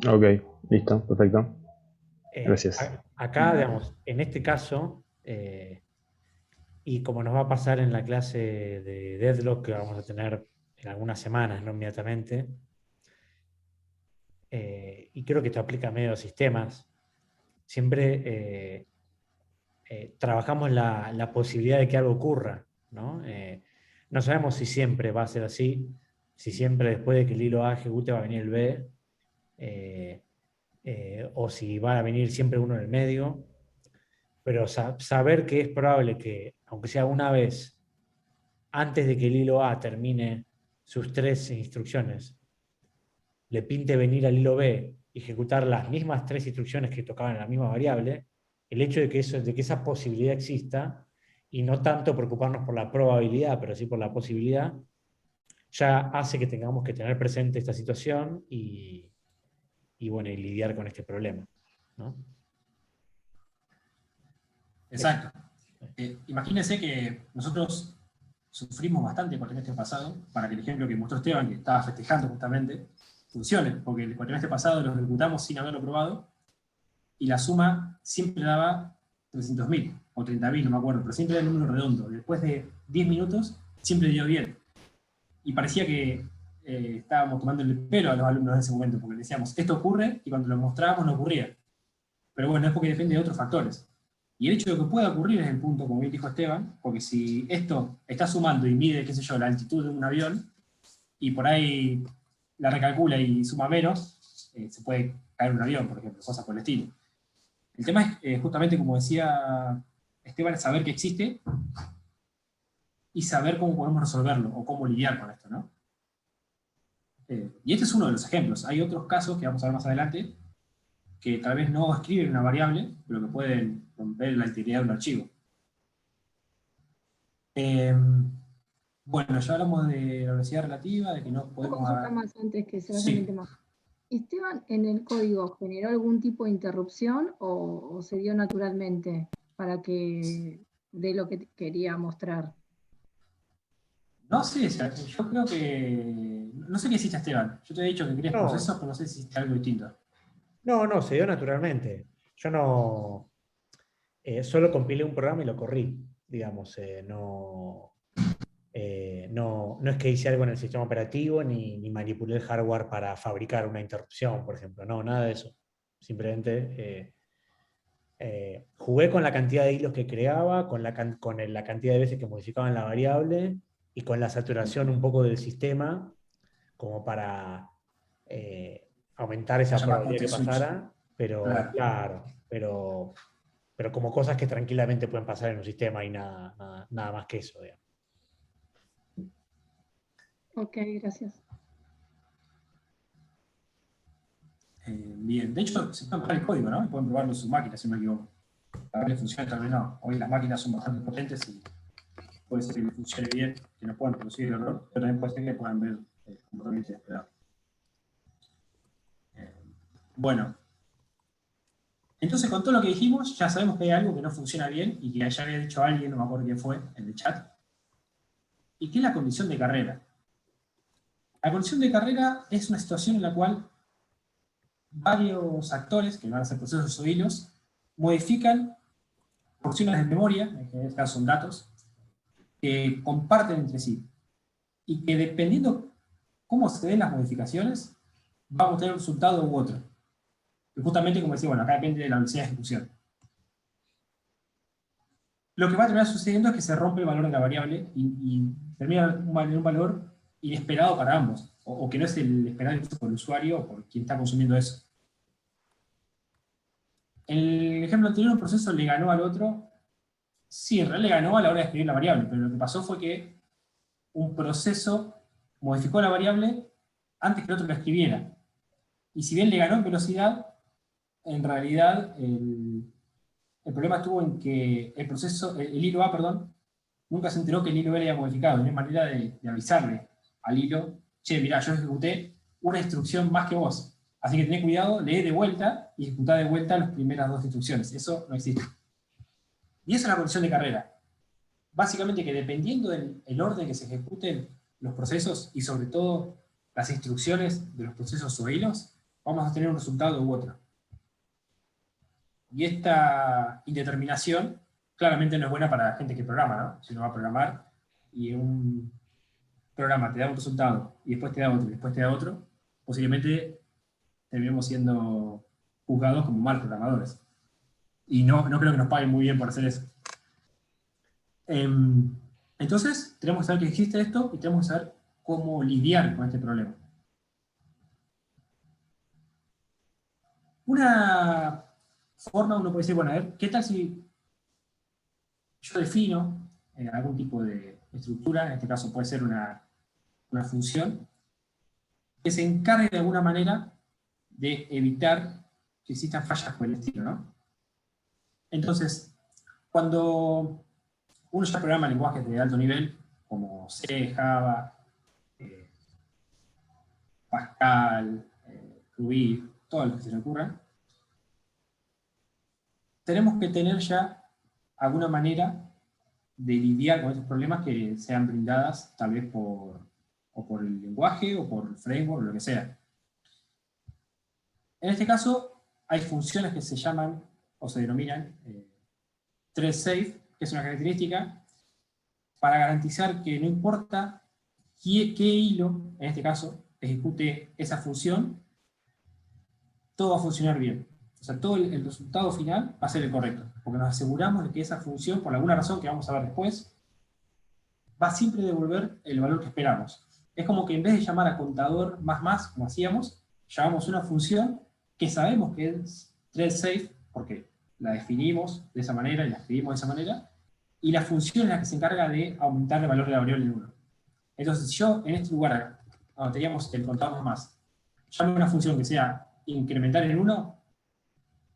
Ok, listo, perfecto. Eh, Gracias. Acá, digamos, en este caso, y como nos va a pasar en la clase de Deadlock que vamos a tener en algunas semanas, no inmediatamente, y creo que esto aplica a medio de sistemas, siempre trabajamos la posibilidad de que algo ocurra, ¿no? No sabemos si siempre va a ser así, si siempre después de que el hilo A ejecute va a venir el B, o si va a venir siempre uno en el medio, pero saber que es probable que, aunque sea una vez, antes de que el hilo A termine sus 3 instrucciones, le pinte venir al hilo B y ejecutar las mismas 3 instrucciones que tocaban en la misma variable, el hecho de que esa posibilidad exista, y no tanto preocuparnos por la probabilidad, pero sí por la posibilidad, ya hace que tengamos que tener presente esta situación y bueno, y lidiar con este problema, ¿no? Exacto. Imagínense que nosotros sufrimos bastante el cuatrimestre pasado para que el ejemplo que mostró Esteban, que estaba festejando justamente, funcione, porque el cuatrimestre pasado lo ejecutamos sin haberlo probado y la suma siempre daba 300.000 o 30.000, no me acuerdo, pero siempre era el número redondo. Después de 10 minutos siempre dio bien. Y parecía que estábamos tomando el pelo a los alumnos en ese momento, porque decíamos, esto ocurre, y cuando lo mostrábamos no ocurría. Pero bueno, es porque depende de otros factores. Y el hecho de que pueda ocurrir es el punto, como bien dijo Esteban, porque si esto está sumando y mide, qué sé yo, la altitud de un avión, y por ahí la recalcula y suma menos, se puede caer un avión, por ejemplo, cosas por el estilo. El tema es, justamente como decía Esteban, es saber que existe y saber cómo podemos resolverlo, o cómo lidiar con esto, ¿no? Y este es uno de los ejemplos. Hay otros casos que vamos a ver más adelante, que tal vez no escriben una variable, pero que pueden romper la integridad de un archivo. Bueno, ya hablamos de la velocidad relativa, de que no podemos... Una consulta más antes que se vaya Sí. el tema. ¿Esteban en el código generó algún tipo de interrupción o se dio naturalmente para que dé lo que quería mostrar? No sé, yo creo que... No sé qué hiciste, Esteban. Yo te he dicho que querías No. procesos, pero no sé si hiciste algo distinto. No, se dio naturalmente. Yo no... solo compilé un programa y lo corrí, digamos. No es que hice algo en el sistema operativo ni manipulé el hardware para fabricar una interrupción, por ejemplo. No, nada de eso. Simplemente jugué con la cantidad de hilos que creaba, con la cantidad de veces que modificaban la variable y con la saturación un poco del sistema, como para aumentar esa Haya más probabilidad que context switch. pasara, pero Claro. claro, pero como cosas que tranquilamente pueden pasar en un sistema y nada más que eso, digamos. Ok, gracias. Bien, de hecho, se puede probar el código, ¿no? Y pueden probarlo en sus máquinas, si no me equivoco. A ver, funciona, tal vez no. Hoy las máquinas son bastante potentes y puede ser que funcione bien, que no puedan producir el error, pero también puede ser que puedan ver el comportamiento inesperado. Bueno, entonces con todo lo que dijimos, ya sabemos que hay algo que no funciona bien y que ya había dicho alguien, no me acuerdo quién fue, en el chat, y que es la condición de carrera. La condición de carrera es una situación en la cual varios actores, que van a ser procesos o hilos, modifican porciones de memoria, en este caso son datos, que comparten entre sí. Y que dependiendo cómo se den las modificaciones, vamos a tener un resultado u otro. Y justamente como decía, bueno, acá depende de la velocidad de ejecución. Lo que va a terminar sucediendo es que se rompe el valor de la variable y termina en un valor inesperado para ambos, o que no es el esperado incluso por el usuario o por quien está consumiendo eso. En el ejemplo anterior, un proceso le ganó al otro. Sí, en realidad le ganó a la hora de escribir la variable, pero lo que pasó fue que un proceso modificó la variable antes que el otro la escribiera. Y si bien le ganó en velocidad, en realidad el problema estuvo en que el hilo A, perdón, nunca se enteró que el hilo B le había modificado. No hay manera de avisarle al hilo, che, mirá, yo ejecuté una instrucción más que vos. Así que tenés cuidado, lee de vuelta y ejecutá de vuelta las primeras 2 instrucciones. Eso no existe. Y esa es la condición de carrera. Básicamente que dependiendo del orden que se ejecuten los procesos y sobre todo las instrucciones de los procesos o hilos, vamos a tener un resultado u otro. Y esta indeterminación claramente no es buena para la gente que programa, ¿no? Si uno va a programar y un programa te da un resultado y después te da otro y después te da otro, posiblemente terminemos siendo juzgados como mal programadores. Y no creo que nos paguen muy bien por hacer eso. Entonces, tenemos que saber que existe esto y tenemos que saber cómo lidiar con este problema. Una forma uno puede decir, bueno, a ver, ¿qué tal si yo defino algún tipo de estructura, en este caso puede ser una función, que se encargue de alguna manera de evitar que existan fallas por el estilo, ¿no? Entonces, cuando uno ya programa lenguajes de alto nivel, como C, Java, Pascal, Ruby, todos los que se le ocurran, tenemos que tener ya alguna manera de lidiar con estos problemas que sean brindadas tal vez por el lenguaje o por el framework o lo que sea. En este caso, hay funciones que se llaman o se denominan thread safe, que es una característica para garantizar que no importa qué hilo, en este caso, ejecute esa función, todo va a funcionar bien. O sea, todo el resultado final va a ser el correcto, porque nos aseguramos de que esa función, por alguna razón que vamos a ver después, va siempre a devolver el valor que esperamos. Es como que en vez de llamar a contador más, como hacíamos, llamamos una función que sabemos que es thread safe, porque la definimos de esa manera y la escribimos de esa manera, y la función es la que se encarga de aumentar el valor de la variable en 1. Entonces, si yo en este lugar, donde teníamos el contador más, llamo una función que sea incrementar en 1,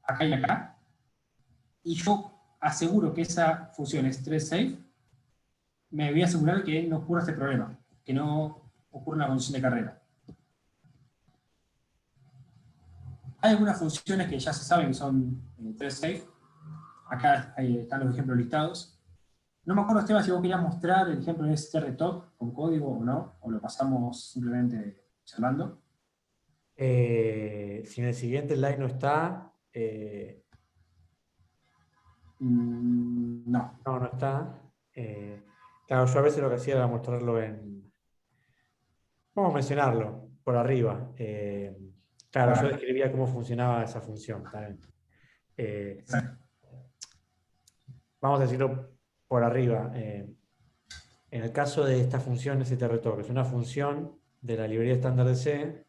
acá y acá, y yo aseguro que esa función es thread safe, me voy a asegurar que no ocurra este problema, que no ocurra una condición de carrera. Hay algunas funciones que ya se saben que son thread safe. Acá están los ejemplos listados. No me acuerdo, Esteban, si vos querías mostrar el ejemplo de este retalk con código o no, o lo pasamos simplemente charlando. Si en el siguiente slide no está... No. No está. Claro, yo a veces lo que hacía era mostrarlo en... Vamos a mencionarlo por arriba. Claro, yo describía cómo funcionaba esa función. Vamos a decirlo por arriba. En el caso de esta función strretalk, que es una función de la librería estándar de C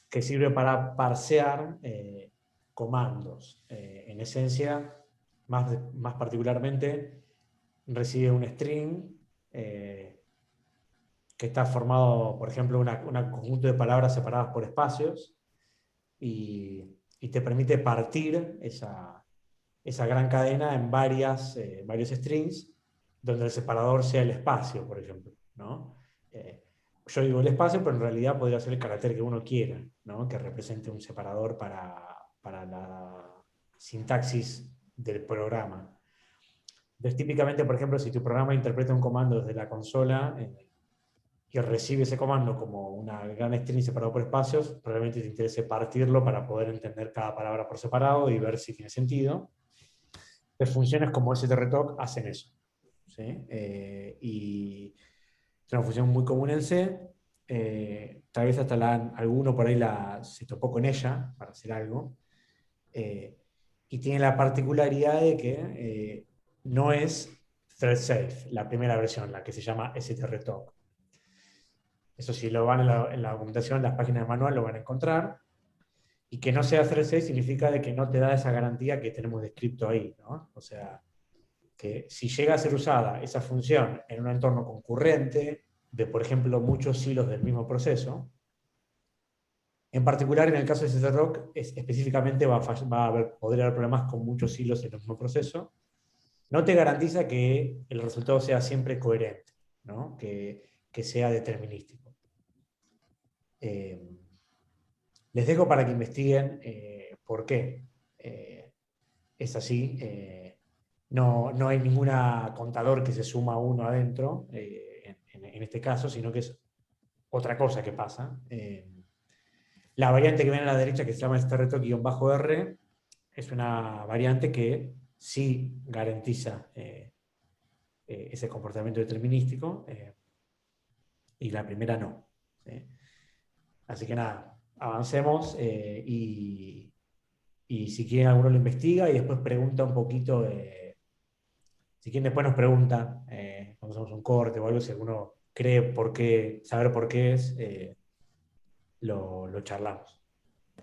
que sirve para parsear comandos. En esencia, más particularmente, recibe un string que está formado, por ejemplo, un conjunto de palabras separadas por espacios y te permite partir esa gran cadena en varios strings, donde el separador sea el espacio, por ejemplo, ¿no? Yo digo el espacio, pero en realidad podría ser el carácter que uno quiera, ¿no? Que represente un separador para la sintaxis del programa. Entonces, típicamente, por ejemplo, si tu programa interpreta un comando desde la consola y recibe ese comando como una gran string separado por espacios, probablemente te interese partirlo para poder entender cada palabra por separado y ver si tiene sentido. Entonces, funciones como strretalk hacen eso, ¿sí? Y es una función muy común en C. Tal vez hasta alguno por ahí se topó con ella para hacer algo. Y tiene la particularidad de que no es thread safe, la primera versión, la que se llama strretalk. Eso si lo van en la documentación, en las páginas de manual lo van a encontrar. Y que no sea thread safe significa de que no te da esa garantía que tenemos descrito ahí, ¿no? O sea, que si llega a ser usada esa función en un entorno concurrente, por ejemplo, muchos hilos del mismo proceso. En particular, en el caso de CCRock, específicamente podría haber problemas con muchos hilos en el mismo proceso. No te garantiza que el resultado sea siempre coherente, ¿no? Que sea determinístico. Les dejo para que investiguen por qué es así. No hay ninguna contador que se suma uno adentro, en este caso, sino que es otra cosa que pasa. La variante que viene a la derecha, que se llama strreto-r, es una variante que sí garantiza ese comportamiento determinístico, y la primera no. ¿Sí? Así que nada, avancemos, y si quieren alguno lo investiga y después pregunta un poquito, si quieren después nos preguntan, cuando hacemos un corte o algo, si alguno cree saber por qué es, lo charlamos.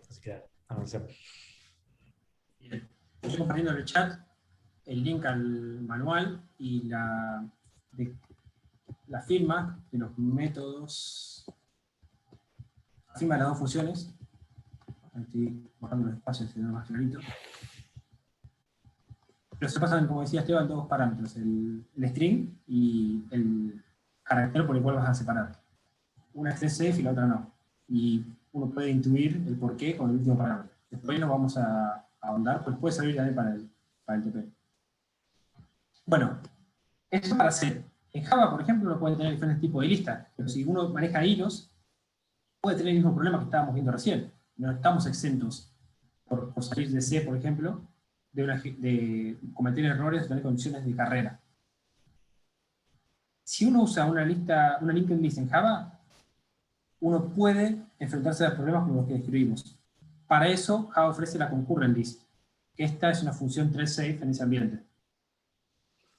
Así que avancemos. Bien. Estoy compartiendo en el chat el link al manual y la firma de los métodos, la firma de las dos funciones. Estoy bajando los espacios, si no más clarito. Pero se pasan, como decía Esteban, dos parámetros, el string y el carácter por el cual vas a separar. Una es safe y la otra no. Y uno puede intuir el porqué con el último parámetro. Después nos vamos a ahondar, pues puede servir también para el TP. Bueno, eso para hacer. En Java, por ejemplo, uno puede tener diferentes tipos de listas, pero si uno maneja hilos, puede tener el mismo problema que estábamos viendo recién. No estamos exentos por salir de C, por ejemplo, de cometer errores o tener condiciones de carrera. Si uno usa una linked list en Java, uno puede enfrentarse a los problemas como los que describimos. Para eso, Java ofrece la concurrent list, que esta es una función thread safe en ese ambiente.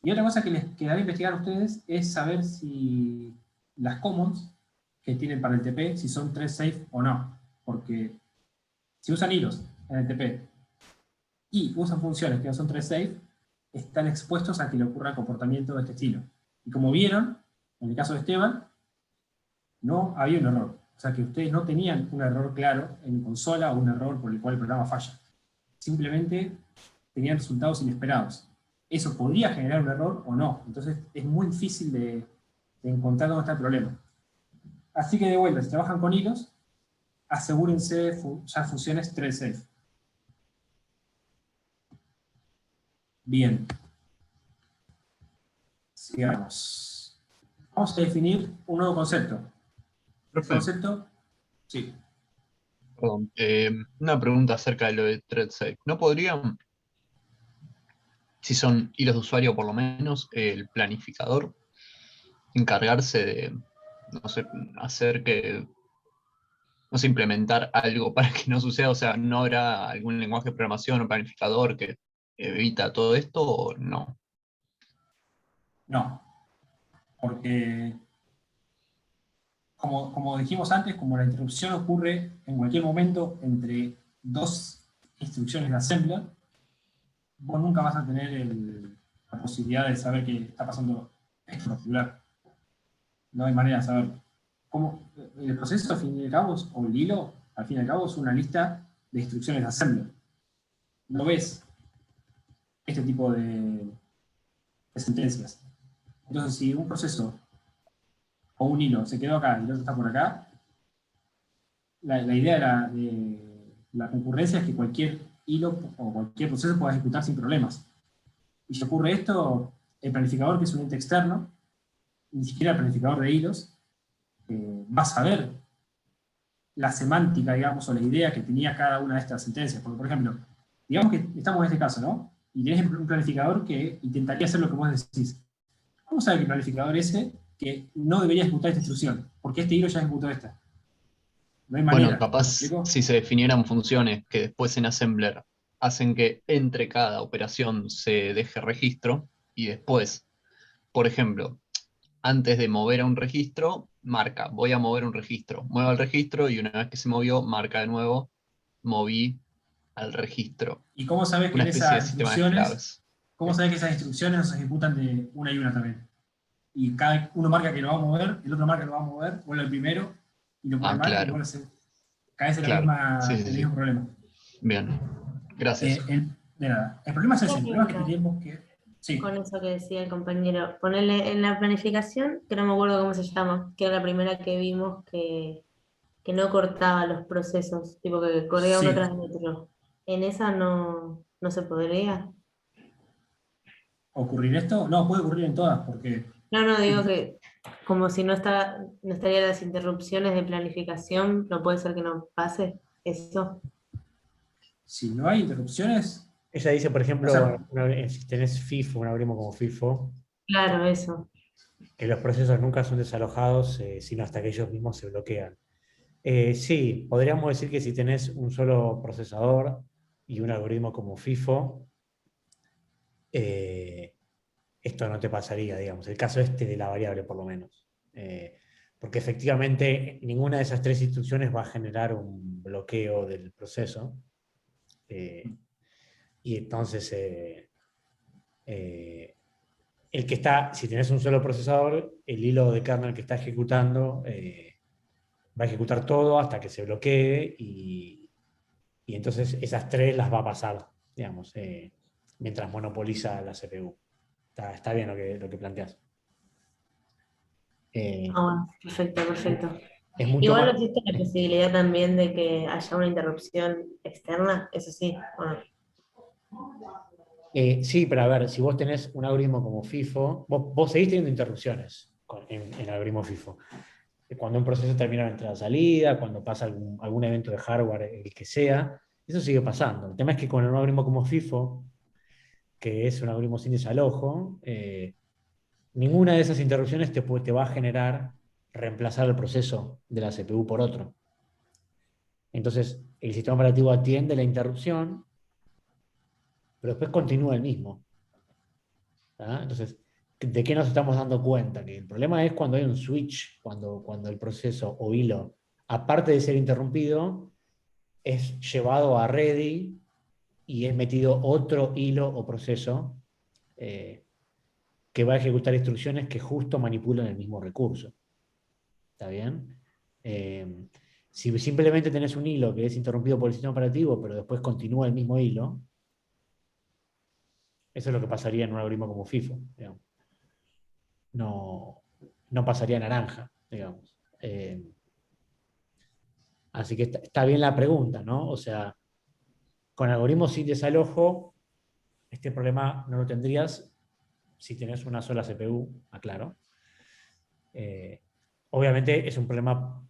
Y otra cosa que les quedaría investigar a ustedes es saber si las commons que tienen para el TP, si son thread safe o no. Porque si usan hilos en el TP y usan funciones que no son thread safe, están expuestos a que le ocurra comportamiento de este estilo. Y como vieron, en el caso de Esteban, no había un error. O sea que ustedes no tenían un error claro en consola o un error por el cual el programa falla. Simplemente tenían resultados inesperados. Eso podría generar un error o no. Entonces es muy difícil de encontrar dónde está el problema. Así que de vuelta, si trabajan con hilos, asegúrense ya funciones thread safe. Bien. Sigamos. Vamos a definir un nuevo concepto. ¿El concepto? Sí. Perdón, una pregunta acerca de lo de ThreadSafe. ¿No podrían, si son hilos de usuario por lo menos, el planificador, encargarse de, no sé, hacer que, no sé, implementar algo para que no suceda? O sea, ¿no habrá algún lenguaje de programación o planificador que evita todo esto o no? No. Porque, como dijimos antes, como la interrupción ocurre en cualquier momento entre dos instrucciones de assembler, vos nunca vas a tener la posibilidad de saber que está pasando esto en particular. No hay manera de saberlo. El proceso, al fin y al cabo, o el hilo, al fin y al cabo, es una lista de instrucciones de assembler. No ves este tipo de sentencias. Entonces, si un proceso o un hilo se quedó acá y el otro está por acá, la idea de la concurrencia es que cualquier hilo o cualquier proceso pueda ejecutar sin problemas. Y si ocurre esto, el planificador, que es un ente externo, ni siquiera el planificador de hilos, va a saber la semántica, digamos, o la idea que tenía cada una de estas sentencias. Porque, por ejemplo, digamos que estamos en este caso, ¿no? Y tenés un planificador que intentaría hacer lo que vos decís. ¿Cómo sabe que el planificador ese que no debería ejecutar esta instrucción? Porque este hilo ya ejecutó esta. No hay manera. Bueno, capaz si se definieran funciones que después en Assembler hacen que entre cada operación se deje registro y después, por ejemplo, antes de mover a un registro, marca, voy a mover un registro, muevo el registro y una vez que se movió, marca de nuevo, moví al registro. ¿Y cómo sabes que Una en especie de esas sistema de instrucciones, claves. cómo sabes que esas instrucciones no se ejecutan de una y una también? y cada uno marca que lo va a mover, el otro marca que lo va a mover, vuelve el primero, y lo pone mal, y claro. vuelve a ser, caes en Claro. el Sí. mismo problema. Bien. Gracias. De nada. El problema es ese, el problema es que tenemos que... Sí, Con eso que decía el compañero, ponerle en la planificación, que no me acuerdo cómo se llama, que era la primera que vimos que no cortaba los procesos, tipo que corría uno sí. tras otro. En esa no se podría. ¿Ocurrir esto? No, puede ocurrir en todas, porque No, digo que como si no estarían las interrupciones de planificación, no puede ser que no pase eso. si no hay interrupciones, Ella dice, por ejemplo, O sea- si tenés FIFO, un algoritmo como FIFO, Claro, eso. que los procesos nunca son desalojados, sino hasta que ellos mismos se bloquean. Sí, podríamos decir que si tenés un solo procesador y un algoritmo como FIFO, esto no te pasaría, digamos. El caso de la variable, por lo menos. Porque efectivamente ninguna de esas tres instrucciones va a generar un bloqueo del proceso. Y entonces, el que está, si tenés un solo procesador, el hilo de kernel que está ejecutando va a ejecutar todo hasta que se bloquee y entonces esas tres las va a pasar, digamos, mientras monopoliza la CPU. Está bien lo que planteas. Bueno, perfecto. Es mucho Igual no más. existe la posibilidad también de que haya una interrupción externa, eso sí. Bueno, Sí, pero a ver, si vos tenés un algoritmo como FIFO, vos seguís teniendo interrupciones en el algoritmo FIFO. Cuando un proceso termina la entrada-salida, cuando pasa algún evento de hardware, el que sea, eso sigue pasando. El tema es que con un algoritmo como FIFO, que es un algoritmo sin desalojo, ninguna de esas interrupciones te va a generar reemplazar el proceso de la CPU por otro. Entonces, el sistema operativo atiende la interrupción, pero después continúa el mismo. ¿Ah? Entonces, ¿de qué nos estamos dando cuenta? Que el problema es cuando hay un switch, cuando el proceso o hilo, aparte de ser interrumpido, es llevado a ready y es metido otro hilo o proceso que va a ejecutar instrucciones que justo manipulan el mismo recurso. ¿Está bien? Si simplemente tenés un hilo que es interrumpido por el sistema operativo, pero después continúa el mismo hilo, eso es lo que pasaría en un algoritmo como FIFO, digamos. No pasaría naranja, digamos. Así que está bien la pregunta, ¿no? O sea, con algoritmos sin desalojo, este problema no lo tendrías si tenés una sola CPU, aclaro. Obviamente es un problema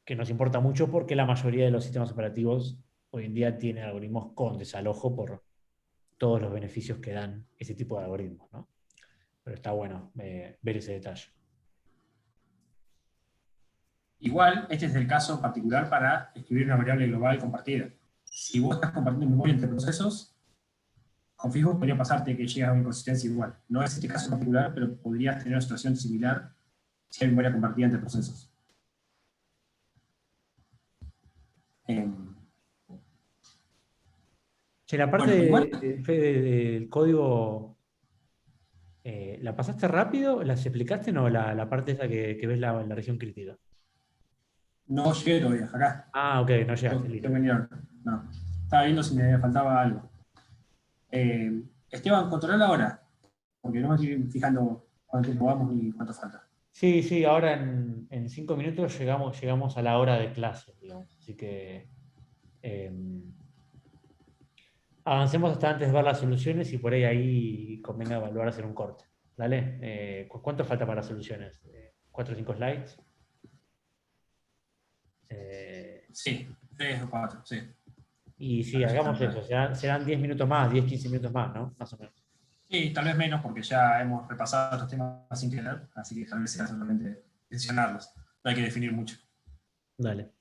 que nos importa mucho porque la mayoría de los sistemas operativos hoy en día tienen algoritmos con desalojo por todos los beneficios que dan ese tipo de algoritmos, ¿no? Pero está bueno ver ese detalle. igual, este es el caso particular para escribir una variable global compartida. Si vos estás compartiendo memoria entre procesos, con FIFO podría pasarte que llegas a una inconsistencia igual. No es este caso particular, pero podrías tener una situación similar si hay memoria compartida entre procesos. Che, la parte Bueno, igual- del código, ¿la pasaste rápido? ¿Las explicaste? No, la parte esa que ves la región crítica. No llegué todavía, acá. Ah, ok, no llegaste, Tengo listo. que venir ahora. No. Estaba viendo si me faltaba algo. Esteban, controla la hora, porque no me estoy fijando cuánto tiempo vamos ni cuánto falta. Sí, ahora en 5 minutos llegamos a la hora de clase, digamos. Así que avancemos hasta antes de ver las soluciones y por ahí convenga evaluar hacer un corte. ¿Dale? ¿Cuánto falta para las soluciones? ¿4 o 5 slides? Sí, 3 o 4, sí. Y sí, hagamos eso. Serán 10 minutos más, 10, 15 minutos más, ¿no? Más o menos. Sí, tal vez menos, porque ya hemos repasado estos temas sin querer, así que tal vez sea solamente mencionarlos. No hay que definir mucho. Dale.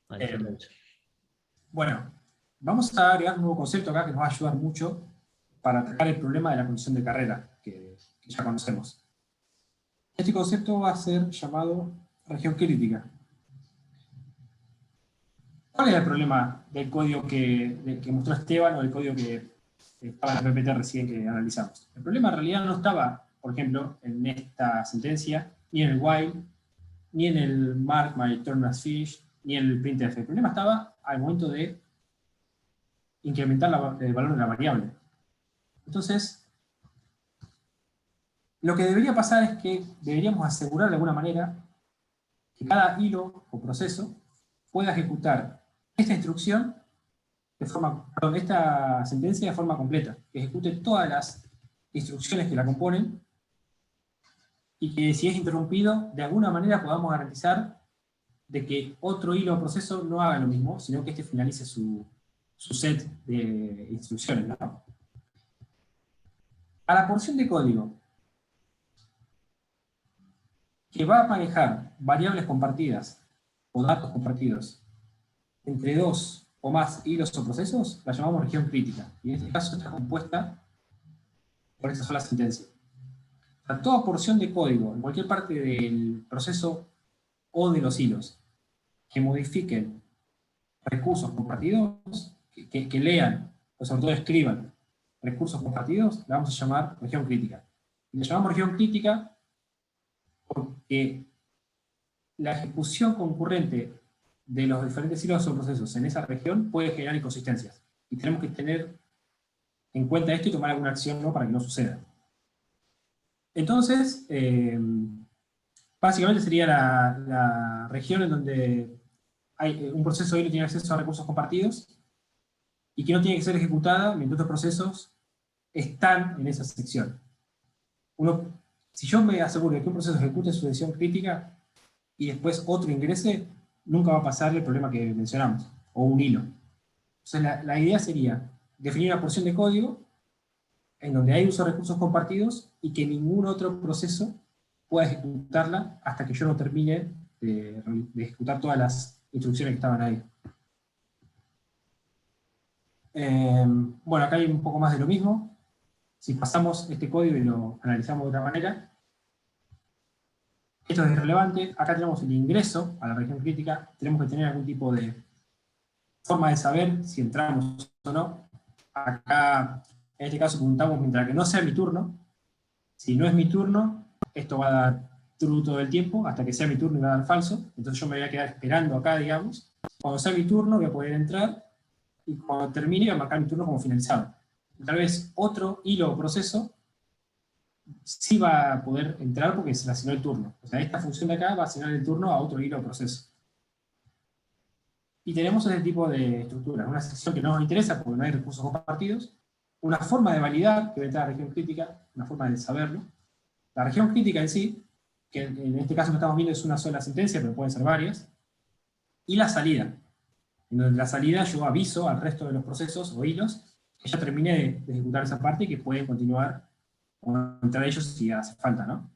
Bueno, vamos a agregar un nuevo concepto acá que nos va a ayudar mucho para atacar el problema de la condición de carrera, que ya conocemos. Este concepto va a ser llamado región crítica. ¿Cuál es el problema del código que mostró Esteban o el código que estaba en la PPT recién que analizamos? El problema en realidad no estaba por ejemplo, en esta sentencia, ni en el while, ni en el mark my turn as fish, ni en el printf. El problema estaba al momento de incrementar el valor de la variable. Entonces, lo que debería pasar es que deberíamos asegurar de alguna manera que cada hilo o proceso pueda ejecutar esta instrucción esta sentencia de forma completa, que ejecute todas las instrucciones que la componen y que si es interrumpido, de alguna manera podamos garantizar de que otro hilo o proceso no haga lo mismo, sino que este finalice su set de instrucciones, ¿no? A la porción de código que va a manejar variables compartidas o datos compartidos entre dos o más hilos o procesos, la llamamos región crítica. Y en este caso está compuesta por esta sola sentencia. O sea, toda porción de código en cualquier parte del proceso o de los hilos que modifiquen recursos compartidos, que lean, o sobre todo escriban recursos compartidos, la vamos a llamar región crítica. Y la llamamos región crítica porque la ejecución concurrente de los diferentes hilos o procesos en esa región puede generar inconsistencias. Y tenemos que tener en cuenta esto y tomar alguna acción, ¿no?, para que no suceda. Entonces, básicamente sería la región en donde hay un proceso hilo tiene acceso a recursos compartidos y que no tiene que ser ejecutada mientras otros procesos están en esa sección. Si yo me aseguro de que un proceso ejecute su decisión crítica y después otro ingrese, nunca va a pasar el problema que mencionamos, o un hilo. Entonces la idea sería definir una porción de código en donde hay uso de recursos compartidos y que ningún otro proceso pueda ejecutarla hasta que yo no termine de ejecutar todas las instrucciones que estaban ahí. Bueno, acá hay un poco más de lo mismo. Si pasamos este código y lo analizamos de otra manera, esto es irrelevante. Acá tenemos el ingreso a la región crítica. Tenemos que tener algún tipo de forma de saber si entramos o no. Acá, en este caso, preguntamos mientras que no sea mi turno. Si no es mi turno, esto va a dar true todo el tiempo, hasta que sea mi turno y va a dar falso. Entonces yo me voy a quedar esperando acá, digamos. Cuando sea mi turno voy a poder entrar, y cuando termine voy a marcar mi turno como finalizado. Tal vez otro hilo o proceso sí va a poder entrar porque se le asignó el turno. O sea, esta función de acá va a asignar el turno a otro hilo o proceso. Y tenemos este tipo de estructura. Una sección que no nos interesa porque no hay recursos compartidos. Una forma de validar, que va a entrar a la región crítica, una forma de saberlo. La región crítica en sí, que en este caso que estamos viendo es una sola sentencia, pero pueden ser varias. Y la salida. En donde la salida yo aviso al resto de los procesos o hilos que ya terminé de ejecutar esa parte y que pueden continuar o entrar ellos si hace falta, ¿no?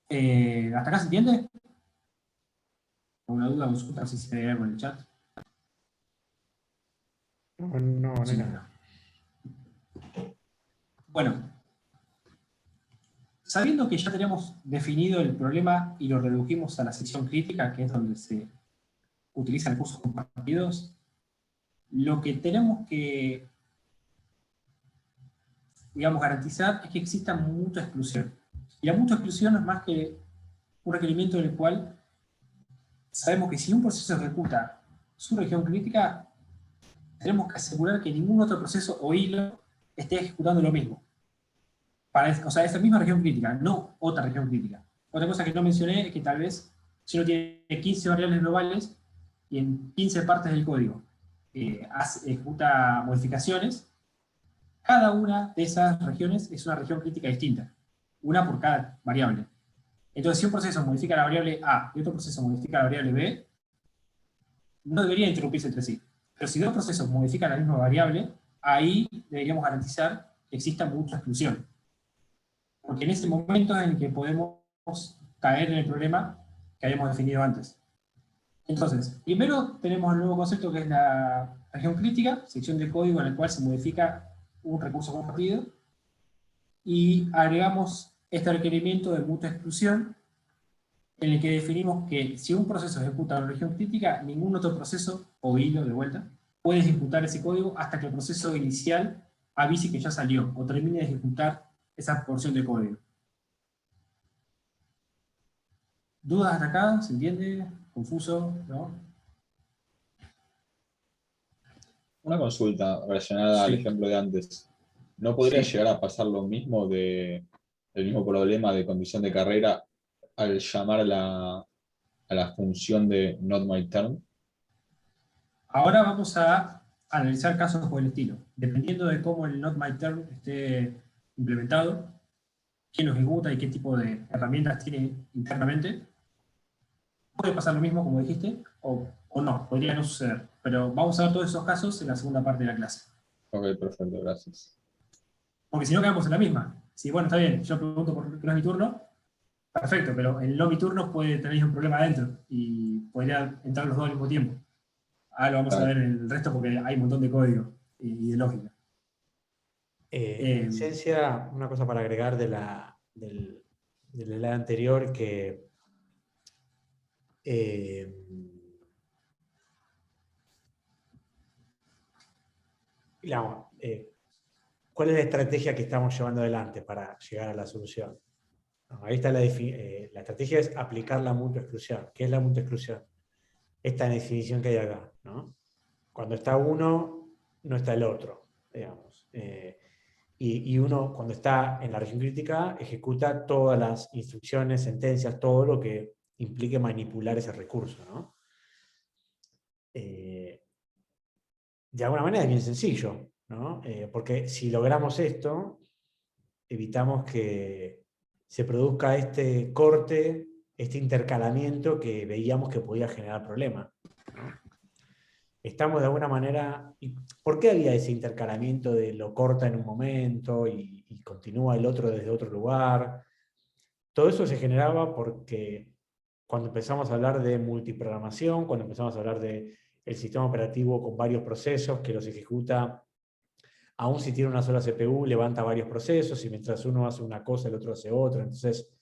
¿Hasta acá se entiende? ¿Alguna duda o consulta? Si se ve algo en el chat. No, Sí, nada. Bueno, sabiendo que ya teníamos definido el problema y lo redujimos a la sección crítica, que es donde se utilizan recursos compartidos, lo que tenemos que, digamos, garantizar es que exista mutua exclusión. Y la mutua exclusión no es más que un requerimiento en el cual sabemos que si un proceso ejecuta su región crítica, tenemos que asegurar que ningún otro proceso o hilo esté ejecutando lo mismo. O sea, esa misma región crítica, no otra región crítica. Otra cosa que no mencioné es que tal vez, si uno tiene 15 variables globales y en 15 partes del código ejecuta modificaciones, cada una de esas regiones es una región crítica distinta, una por cada variable. Entonces, si un proceso modifica la variable A y otro proceso modifica la variable B, no deberían interrumpirse entre sí. Pero si dos procesos modifican la misma variable, ahí deberíamos garantizar que exista mucha exclusión. Porque en ese momento es en el que podemos caer en el problema que habíamos definido antes. Entonces, primero tenemos el nuevo concepto que es la región crítica, sección de código en la cual se modifica un recurso compartido, y agregamos este requerimiento de mutua exclusión, en el que definimos que si un proceso ejecuta una región crítica, ningún otro proceso, o hilo de vuelta, puede ejecutar ese código hasta que el proceso inicial avise que ya salió, o termine de ejecutar esa porción de código. ¿Dudas hasta acá? ¿Se entiende? ¿Confuso? ¿No? Una consulta relacionada al Sí. ejemplo de antes. ¿No podría Sí. llegar a pasar lo mismo el mismo problema de condición de carrera al llamar a la función de not my turn? Ahora vamos a analizar casos por el estilo. Dependiendo de cómo el not my turn esté implementado, quién lo ejecuta y qué tipo de herramientas tiene internamente, puede pasar lo mismo, como dijiste, o no, podría no suceder. Pero vamos a ver todos esos casos en la segunda parte de la clase. Ok, perfecto, gracias. Porque si no, quedamos en la misma. Si, bueno, está bien, yo pregunto por qué no es mi turno, perfecto, pero el no mi turno puede tener un problema adentro y podría entrar los dos al mismo tiempo. Ahora lo vamos a Claro. ver en el resto porque hay un montón de código y de lógica. En esencia, una cosa para agregar del slide anterior, que digamos, ¿cuál es la estrategia que estamos llevando adelante para llegar a la solución? No, ahí está la estrategia es aplicar la mutua exclusión. ¿Qué es la mutua exclusión? Esta definición que hay acá, ¿no? Cuando está uno, no está el otro, digamos. Y uno, cuando está en la región crítica, ejecuta todas las instrucciones, sentencias, todo lo que implique manipular ese recurso, ¿no? De alguna manera es bien sencillo, ¿no? Porque si logramos esto, evitamos que se produzca este corte, este intercalamiento que veíamos que podía generar problemas, ¿no? Estamos de alguna manera... ¿Por qué había ese intercalamiento de lo corta en un momento y continúa el otro desde otro lugar? Todo eso se generaba porque cuando empezamos a hablar de multiprogramación, cuando empezamos a hablar del sistema operativo con varios procesos que los ejecuta, aún si tiene una sola CPU, levanta varios procesos y mientras uno hace una cosa, el otro hace otra. Entonces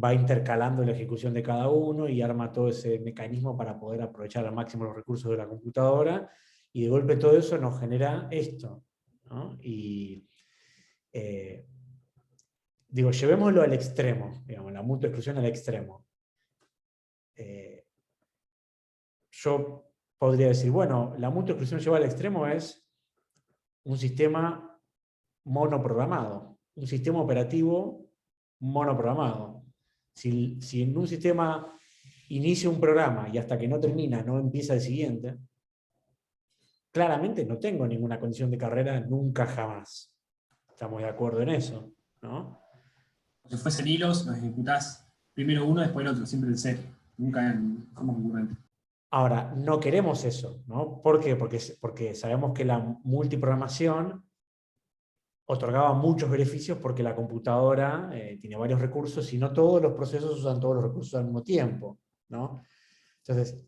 va intercalando la ejecución de cada uno y arma todo ese mecanismo para poder aprovechar al máximo los recursos de la computadora, y de golpe todo eso nos genera esto, ¿no? Y digo, llevémoslo al extremo, digamos, la mutua exclusión al extremo. Yo podría decir, bueno, la mutua exclusión llevada al extremo es un sistema monoprogramado, un sistema operativo monoprogramado. Si en un sistema inicia un programa y hasta que no termina no empieza el siguiente, claramente no tengo ninguna condición de carrera nunca jamás. Estamos de acuerdo en eso, ¿no? Si fuesen hilos, los ejecutás primero uno, después el otro, siempre en serie, nunca en forma concurrente. Ahora, no queremos eso, ¿no? ¿Por qué? Porque sabemos que la multiprogramación otorgaba muchos beneficios porque la computadora tiene varios recursos y no todos los procesos usan todos los recursos al mismo tiempo, ¿no? Entonces,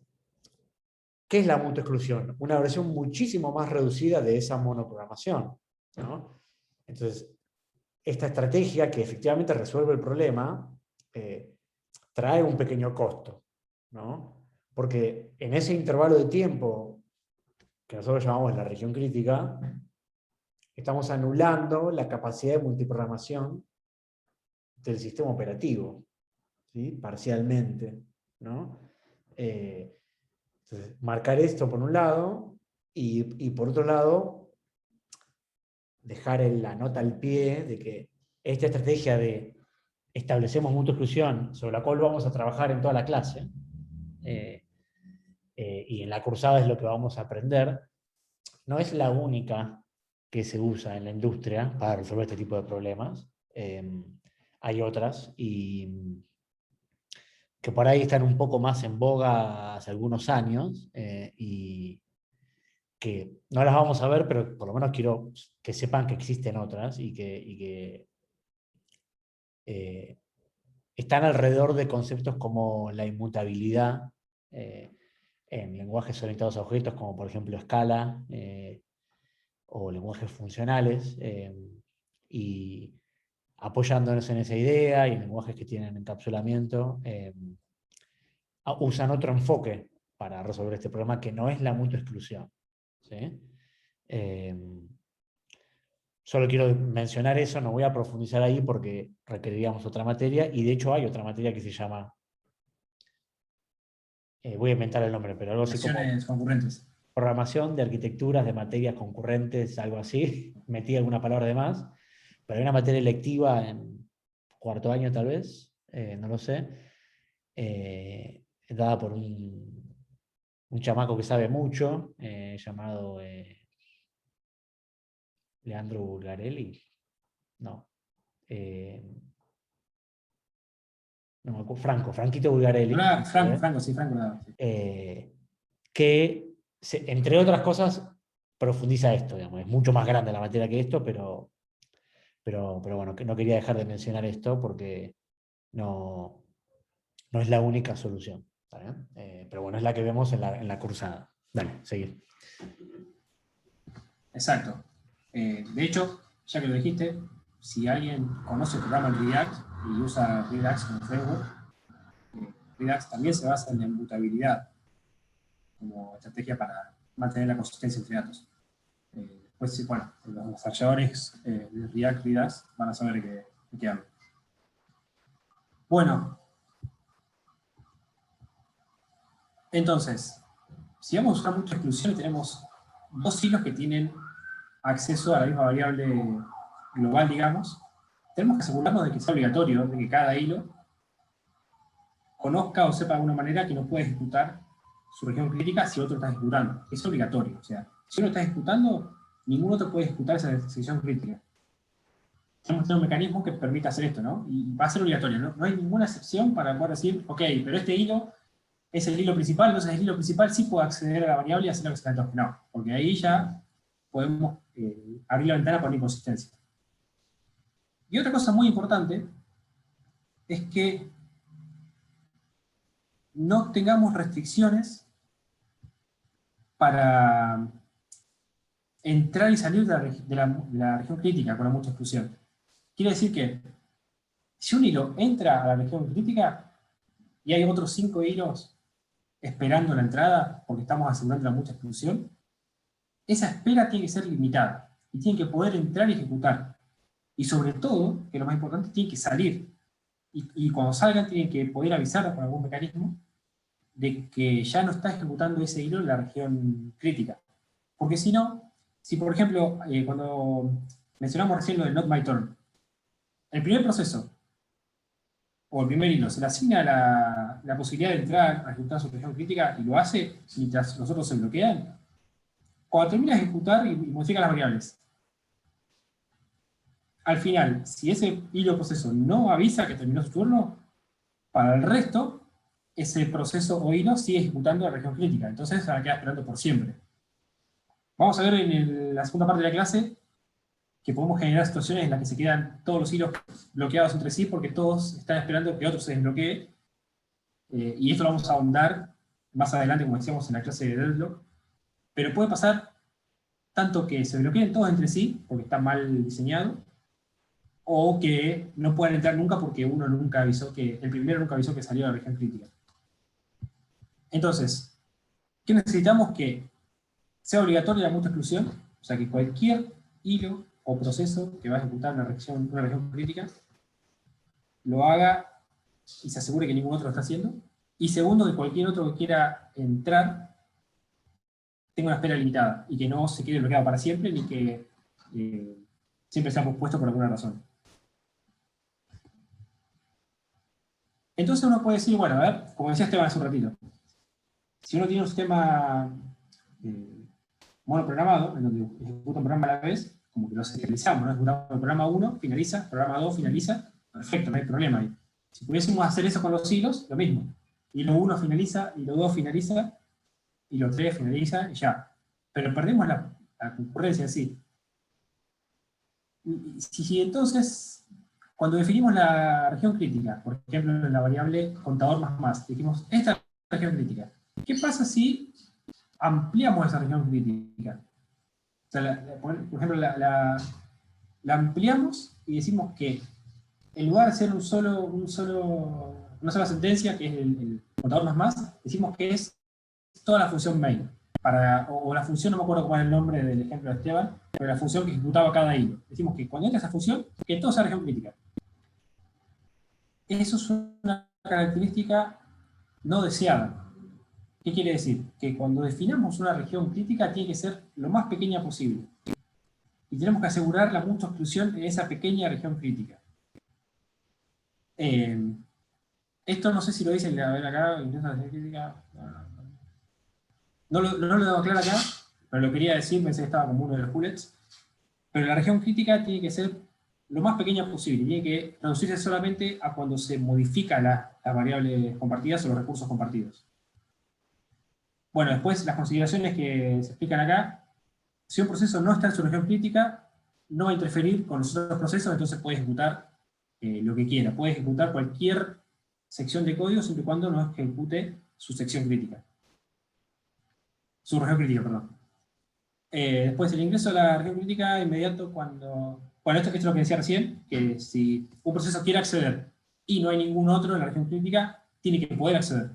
¿qué es la mutua exclusión? Una versión muchísimo más reducida de esa monoprogramación, ¿no? Entonces, esta estrategia que efectivamente resuelve el problema trae un pequeño costo, ¿no? Porque en ese intervalo de tiempo que nosotros llamamos la región crítica, estamos anulando la capacidad de multiprogramación del sistema operativo, ¿sí? Parcialmente, ¿no? Entonces, marcar esto por un lado, y por otro lado, dejar la nota al pie de que esta estrategia de establecemos mutua exclusión, sobre la cual vamos a trabajar en toda la clase, y en la cursada es lo que vamos a aprender, no es la única que se usa en la industria para resolver este tipo de problemas. Hay otras, y que por ahí están un poco más en boga hace algunos años, y que no las vamos a ver, pero por lo menos quiero que sepan que existen otras y que están alrededor de conceptos como la inmutabilidad en lenguajes orientados a objetos, como por ejemplo Scala, o lenguajes funcionales, y apoyándonos en esa idea y en lenguajes que tienen encapsulamiento, usan otro enfoque para resolver este problema que no es la mutua exclusión, ¿sí? Solo quiero mencionar eso, no voy a profundizar ahí porque requeriríamos otra materia, y de hecho hay otra materia que se llama, voy a inventar el nombre, pero algo así como Acciones concurrentes. programación de arquitecturas de materias concurrentes, algo así, metí alguna palabra de más, pero hay una materia electiva en cuarto año tal vez, no lo sé, dada por un chamaco que sabe mucho, llamado Leandro Bulgarelli, no, no me acuerdo, Franquito Bulgarelli, Franco, sí, Franco. que entre otras cosas profundiza esto, digamos, es mucho más grande la materia que esto, pero bueno, que no quería dejar de mencionar esto porque no es la única solución. ¿Está bien? Pero bueno, es la que vemos en la cursada. Dale, seguir. Exacto. De hecho, ya que lo dijiste, si alguien conoce el programa Redux y usa Redux como framework, Redux también se basa en la inmutabilidad como estrategia para mantener la consistencia entre datos. Después, sí, bueno, los desarrolladores de React Redux van a saber de qué hablo. Bueno, entonces, si vamos a usar muchas exclusiones, tenemos dos hilos que tienen acceso a la misma variable global, digamos. Tenemos que asegurarnos de que sea obligatorio, de que cada hilo conozca o sepa de alguna manera que no puede ejecutar su región crítica si otro está ejecutando. Es obligatorio. O sea, si uno está ejecutando, ningún otro puede ejecutar esa sección crítica. Tenemos que tener un mecanismo que permita hacer esto, ¿no? Y va a ser obligatorio, ¿no? No hay ninguna excepción para poder decir, ok, pero este hilo es el hilo principal, entonces el hilo principal sí puede acceder a la variable y hacer lo que se le antoje. No, porque ahí ya podemos abrir la ventana por la inconsistencia. Y otra cosa muy importante es que no tengamos restricciones para entrar y salir de la región crítica con la mucha exclusión. Quiere decir que si un hilo entra a la región crítica y hay otros 5 hilos esperando la entrada porque estamos asegurando la mucha exclusión, esa espera tiene que ser limitada y tiene que poder entrar y ejecutar. Y sobre todo, que lo más importante, tiene que salir. Y cuando salgan tienen que poder avisar por algún mecanismo de que ya no está ejecutando ese hilo en la región crítica. Porque si no, si por ejemplo, cuando mencionamos recién lo del not my turn, el primer proceso, o el primer hilo, se le asigna la posibilidad de entrar a ejecutar su región crítica y lo hace mientras los otros se bloquean. Cuando termina de ejecutar y modifica las variables, al final, si ese hilo proceso no avisa que terminó su turno, para el resto, ese proceso o hilo sigue ejecutando la región crítica. Entonces se va a quedar esperando por siempre. Vamos a ver en la segunda parte de la clase que podemos generar situaciones en las que se quedan todos los hilos bloqueados entre sí porque todos están esperando que otro se desbloquee. Y esto lo vamos a ahondar más adelante, como decíamos en la clase de Deadlock. Pero puede pasar tanto que se bloqueen todos entre sí, porque está mal diseñado, o que no puedan entrar nunca porque el primero nunca avisó que salió de la región crítica. Entonces, ¿qué necesitamos? Que sea obligatoria la mucha exclusión, o sea que cualquier hilo o proceso que va a ejecutar una región crítica lo haga y se asegure que ningún otro lo está haciendo. Y segundo, que cualquier otro que quiera entrar tenga una espera limitada y que no se quede bloqueado para siempre ni que siempre sea pospuesto por alguna razón. Entonces uno puede decir, bueno, a ver, como decía Esteban hace un ratito, si uno tiene un sistema monoprogramado, en donde ejecuta un programa a la vez, como que lo serializamos, ¿no? Ejecutamos el programa 1, finaliza, programa 2, finaliza, perfecto, no hay problema ahí. Si pudiésemos hacer eso con los hilos, lo mismo. Hilo 1 finaliza, hilo 2 finaliza, hilo 3 finaliza, y ya. Pero perdemos la concurrencia en sí. Y si entonces, cuando definimos la región crítica, por ejemplo, en la variable contador más, dijimos, esta es la región crítica. ¿Qué pasa si ampliamos esa región crítica? O sea, por ejemplo, la ampliamos y decimos que en lugar de ser una sola sentencia, que es el contador más, decimos que es toda la función main. o la función, no me acuerdo cuál es el nombre del ejemplo de Esteban, pero la función que ejecutaba cada hilo. Decimos que cuando entra esa función, que todo sea región crítica. Eso es una característica no deseada. ¿Qué quiere decir? Que cuando definamos una región crítica tiene que ser lo más pequeña posible. Y tenemos que asegurar la mutua exclusión en esa pequeña región crítica. Esto no sé si lo dicen, a ver acá, no lo debo aclarar acá, pero lo quería decir, pensé que estaba como uno de los bullets. Pero la región crítica tiene que ser lo más pequeña posible, tiene que reducirse solamente a cuando se modifican las variables compartidas o los recursos compartidos. Bueno, después las consideraciones que se explican acá: si un proceso no está en su región crítica, no va a interferir con los otros procesos, entonces puede ejecutar lo que quiera, puede ejecutar cualquier sección de código siempre y cuando no ejecute su sección crítica. Su región crítica, perdón. Después el ingreso a la región crítica inmediato cuando... Bueno, esto es lo que decía recién, que si un proceso quiere acceder y no hay ningún otro en la región crítica, tiene que poder acceder.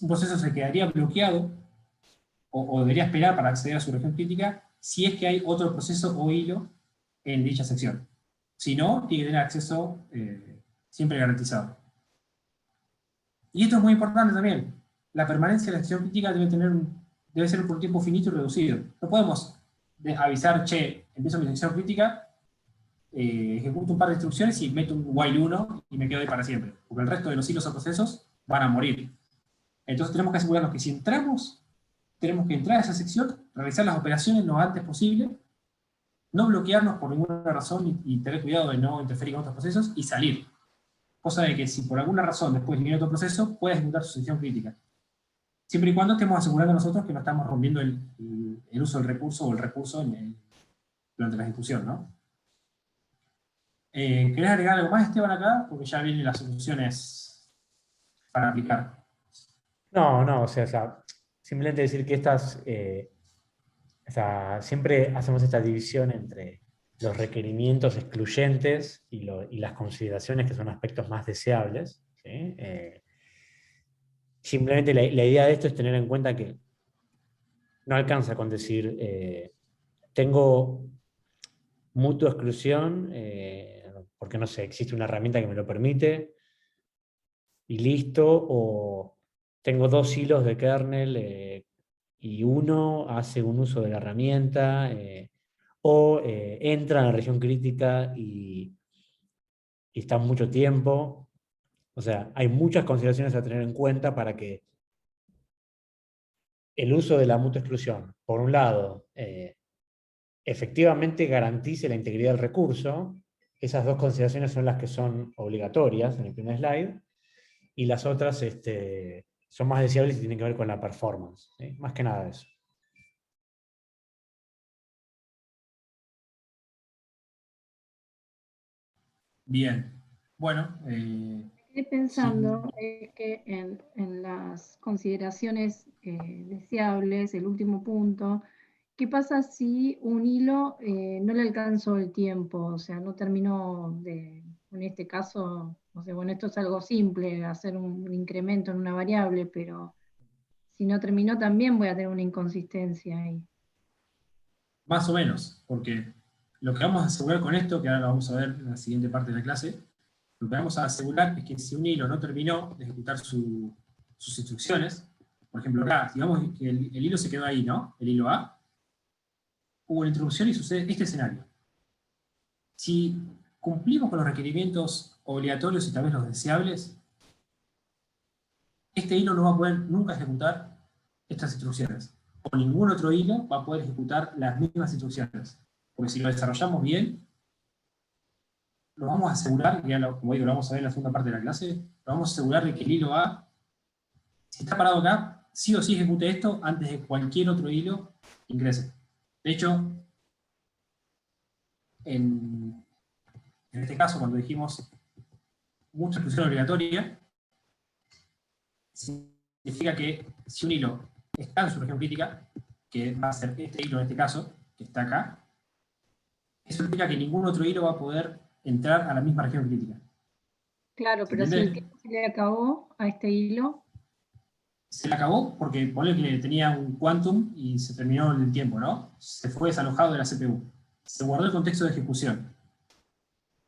Un proceso se quedaría bloqueado o debería esperar para acceder a su región crítica si es que hay otro proceso o hilo en dicha sección. Si no, tiene que tener acceso siempre garantizado. Y esto es muy importante también. La permanencia de la sección crítica debe ser por un tiempo finito y reducido. No podemos avisar, che, empiezo mi sección crítica, ejecuto un par de instrucciones y meto un while 1 y me quedo ahí para siempre. Porque el resto de los hilos o procesos van a morir. Entonces tenemos que asegurarnos que si entramos, tenemos que entrar a esa sección, realizar las operaciones lo antes posible, no bloquearnos por ninguna razón y tener cuidado de no interferir con otros procesos y salir. Cosa de que si por alguna razón después viene otro proceso, puede ejecutar su sección crítica. Siempre y cuando estemos asegurando nosotros que no estamos rompiendo el uso del recurso o el recurso durante la ejecución, ¿no? ¿Querés agregar algo más, Esteban, acá? Porque ya vienen las soluciones para aplicar. No, o sea, simplemente decir que siempre hacemos esta división entre los requerimientos excluyentes y las consideraciones que son aspectos más deseables, ¿sí? Simplemente la idea de esto es tener en cuenta que no alcanza con decir tengo mutua exclusión, porque no sé, existe una herramienta que me lo permite, y listo, o tengo dos hilos de kernel y uno hace un uso de la herramienta, o entra en la región crítica y está mucho tiempo. O sea, hay muchas consideraciones a tener en cuenta para que el uso de la mutua exclusión, por un lado, efectivamente garantice la integridad del recurso. Esas dos consideraciones son las que son obligatorias en el primer slide, y las otras son más deseables y tienen que ver con la performance, ¿sí? Más que nada eso. Bien. Bueno, Estoy pensando que en las consideraciones deseables, el último punto, ¿qué pasa si un hilo no le alcanzó el tiempo? O sea, no terminó en este caso, no sé, bueno, esto es algo simple, hacer un incremento en una variable, pero si no terminó también voy a tener una inconsistencia ahí. más o menos, porque lo que vamos a asegurar con esto, que ahora lo vamos a ver en la siguiente parte de la clase, lo que vamos a asegurar es que si un hilo no terminó de ejecutar sus instrucciones, por ejemplo acá, digamos que el hilo se quedó ahí, ¿no? El hilo A, hubo una introducción y sucede este escenario. Si cumplimos con los requerimientos obligatorios y tal vez los deseables, este hilo no va a poder nunca ejecutar estas instrucciones. O ningún otro hilo va a poder ejecutar las mismas instrucciones. Porque si lo desarrollamos bien, lo vamos a asegurar, y ya como digo, lo vamos a ver en la segunda parte de la clase, lo vamos a asegurar de que el hilo A, si está parado acá, sí o sí ejecute esto antes de cualquier otro hilo que ingrese. De hecho, en este caso, cuando dijimos mucha exclusión obligatoria, significa que si un hilo está en su región crítica, que va a ser este hilo en este caso, que está acá, eso implica que ningún otro hilo va a poder entrar a la misma región crítica. Claro, pero si el tiempo se le acabó a este hilo. se le acabó porque ponle que tenía un quantum y se terminó el tiempo, ¿no? Se fue desalojado de la CPU. Se guardó el contexto de ejecución.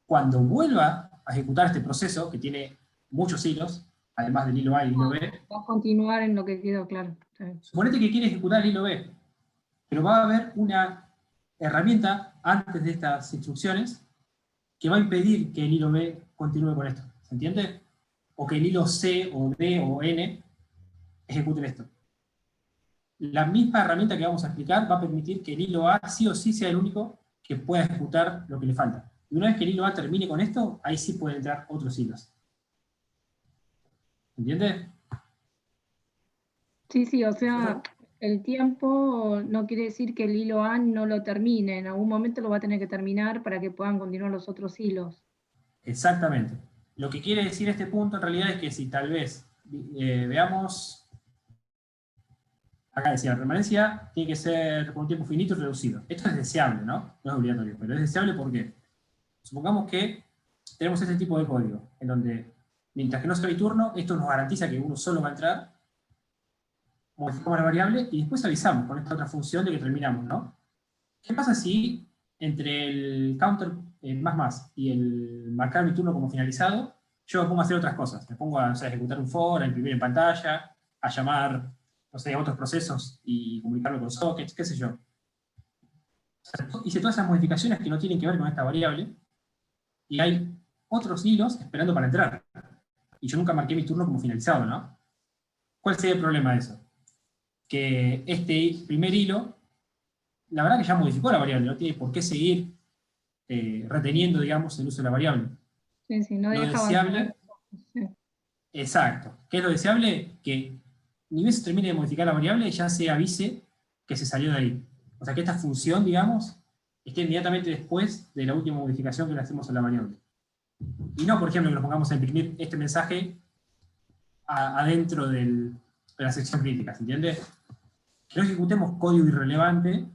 Cuando vuelva a ejecutar este proceso, que tiene muchos hilos, además del hilo A y el hilo B, Va a continuar en lo que quedó, claro. Está bien. suponete que quiere ejecutar el hilo B, pero va a haber una herramienta antes de estas instrucciones que va a impedir que el hilo B continúe con esto. ¿Se entiende? O que el hilo C o D o N ejecuten esto. La misma herramienta que vamos a explicar va a permitir que el hilo A sí o sí sea el único que pueda ejecutar lo que le falta. Y una vez que el hilo A termine con esto, ahí sí pueden entrar otros hilos. ¿Entiendes? Sí, o sea, el tiempo no quiere decir que el hilo A no lo termine. En algún momento lo va a tener que terminar para que puedan continuar los otros hilos. Exactamente. Lo que quiere decir este punto en realidad es que si tal vez veamos. Acá decía, la permanencia tiene que ser por un tiempo finito y reducido. Esto es deseable, ¿no? No es obligatorio, pero es deseable porque supongamos que tenemos este tipo de código, en donde mientras que no sea biturno, esto nos garantiza que uno solo va a entrar, modificamos la variable y después avisamos con esta otra función de que terminamos, ¿no? ¿Qué pasa si entre el counter más y el marcar mi turno como finalizado, yo me pongo a hacer otras cosas? Me pongo a, o sea, ejecutar un for, a imprimir en pantalla, a llamar, no sé, a otros procesos y comunicarme con sockets, qué sé yo. O sea, hice todas esas modificaciones que no tienen que ver con esta variable y hay otros hilos esperando para entrar. Y yo nunca marqué mi turno como finalizado, ¿no? ¿Cuál sería el problema de eso? Que este primer hilo, la verdad que ya modificó la variable, no tiene por qué seguir reteniendo, digamos, el uso de la variable. Sí, no Lo deja deseable, avanzar. Sí. exacto. ¿Qué es lo deseable? Que ni bien se termine de modificar la variable, ya se avise que se salió de ahí. O sea, que esta función, digamos, esté inmediatamente después de la última modificación que le hacemos a la variable. Y no, por ejemplo, que nos pongamos a imprimir este mensaje adentro de la sección crítica, ¿se entiende? Que no ejecutemos código irrelevante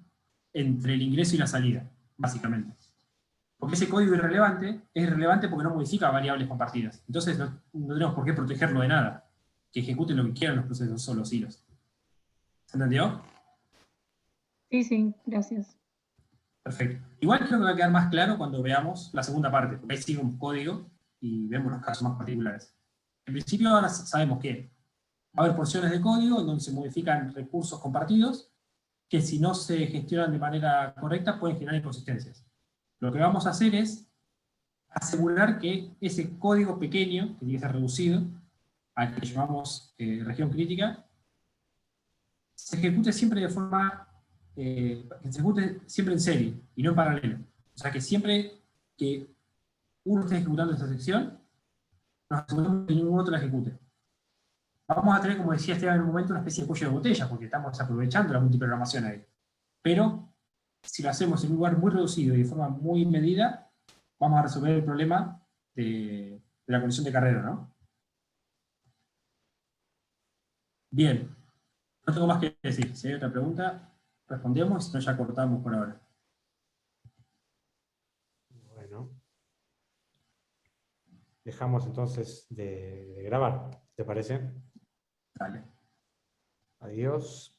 entre el ingreso y la salida, básicamente. Porque ese código irrelevante es irrelevante porque no modifica variables compartidas. Entonces no tenemos por qué protegerlo de nada. Que ejecuten lo que quieran los procesos, son los hilos. ¿Se entendió? Sí, gracias. Perfecto. Igual creo que va a quedar más claro cuando veamos la segunda parte, porque ahí sigue un código y vemos los casos más particulares. En principio ahora sabemos que va a haber porciones de código en donde se modifican recursos compartidos que si no se gestionan de manera correcta pueden generar inconsistencias. Lo que vamos a hacer es asegurar que ese código pequeño, que tiene que ser reducido, al que llamamos región crítica, se ejecute siempre de forma, que se ejecute siempre en serie y no en paralelo. O sea que siempre que uno esté ejecutando esa sección, nos aseguramos que ningún otro la ejecute. Vamos a tener, como decía Esteban en un momento, una especie de cuello de botella, porque estamos aprovechando la multiprogramación ahí. Pero si lo hacemos en un lugar muy reducido y de forma muy medida, vamos a resolver el problema de la colisión de carrera, ¿no? Bien, no tengo más que decir. Si hay otra pregunta, respondemos, si no ya cortamos por ahora. Bueno, dejamos entonces de grabar, ¿te parece? Dale. Adiós.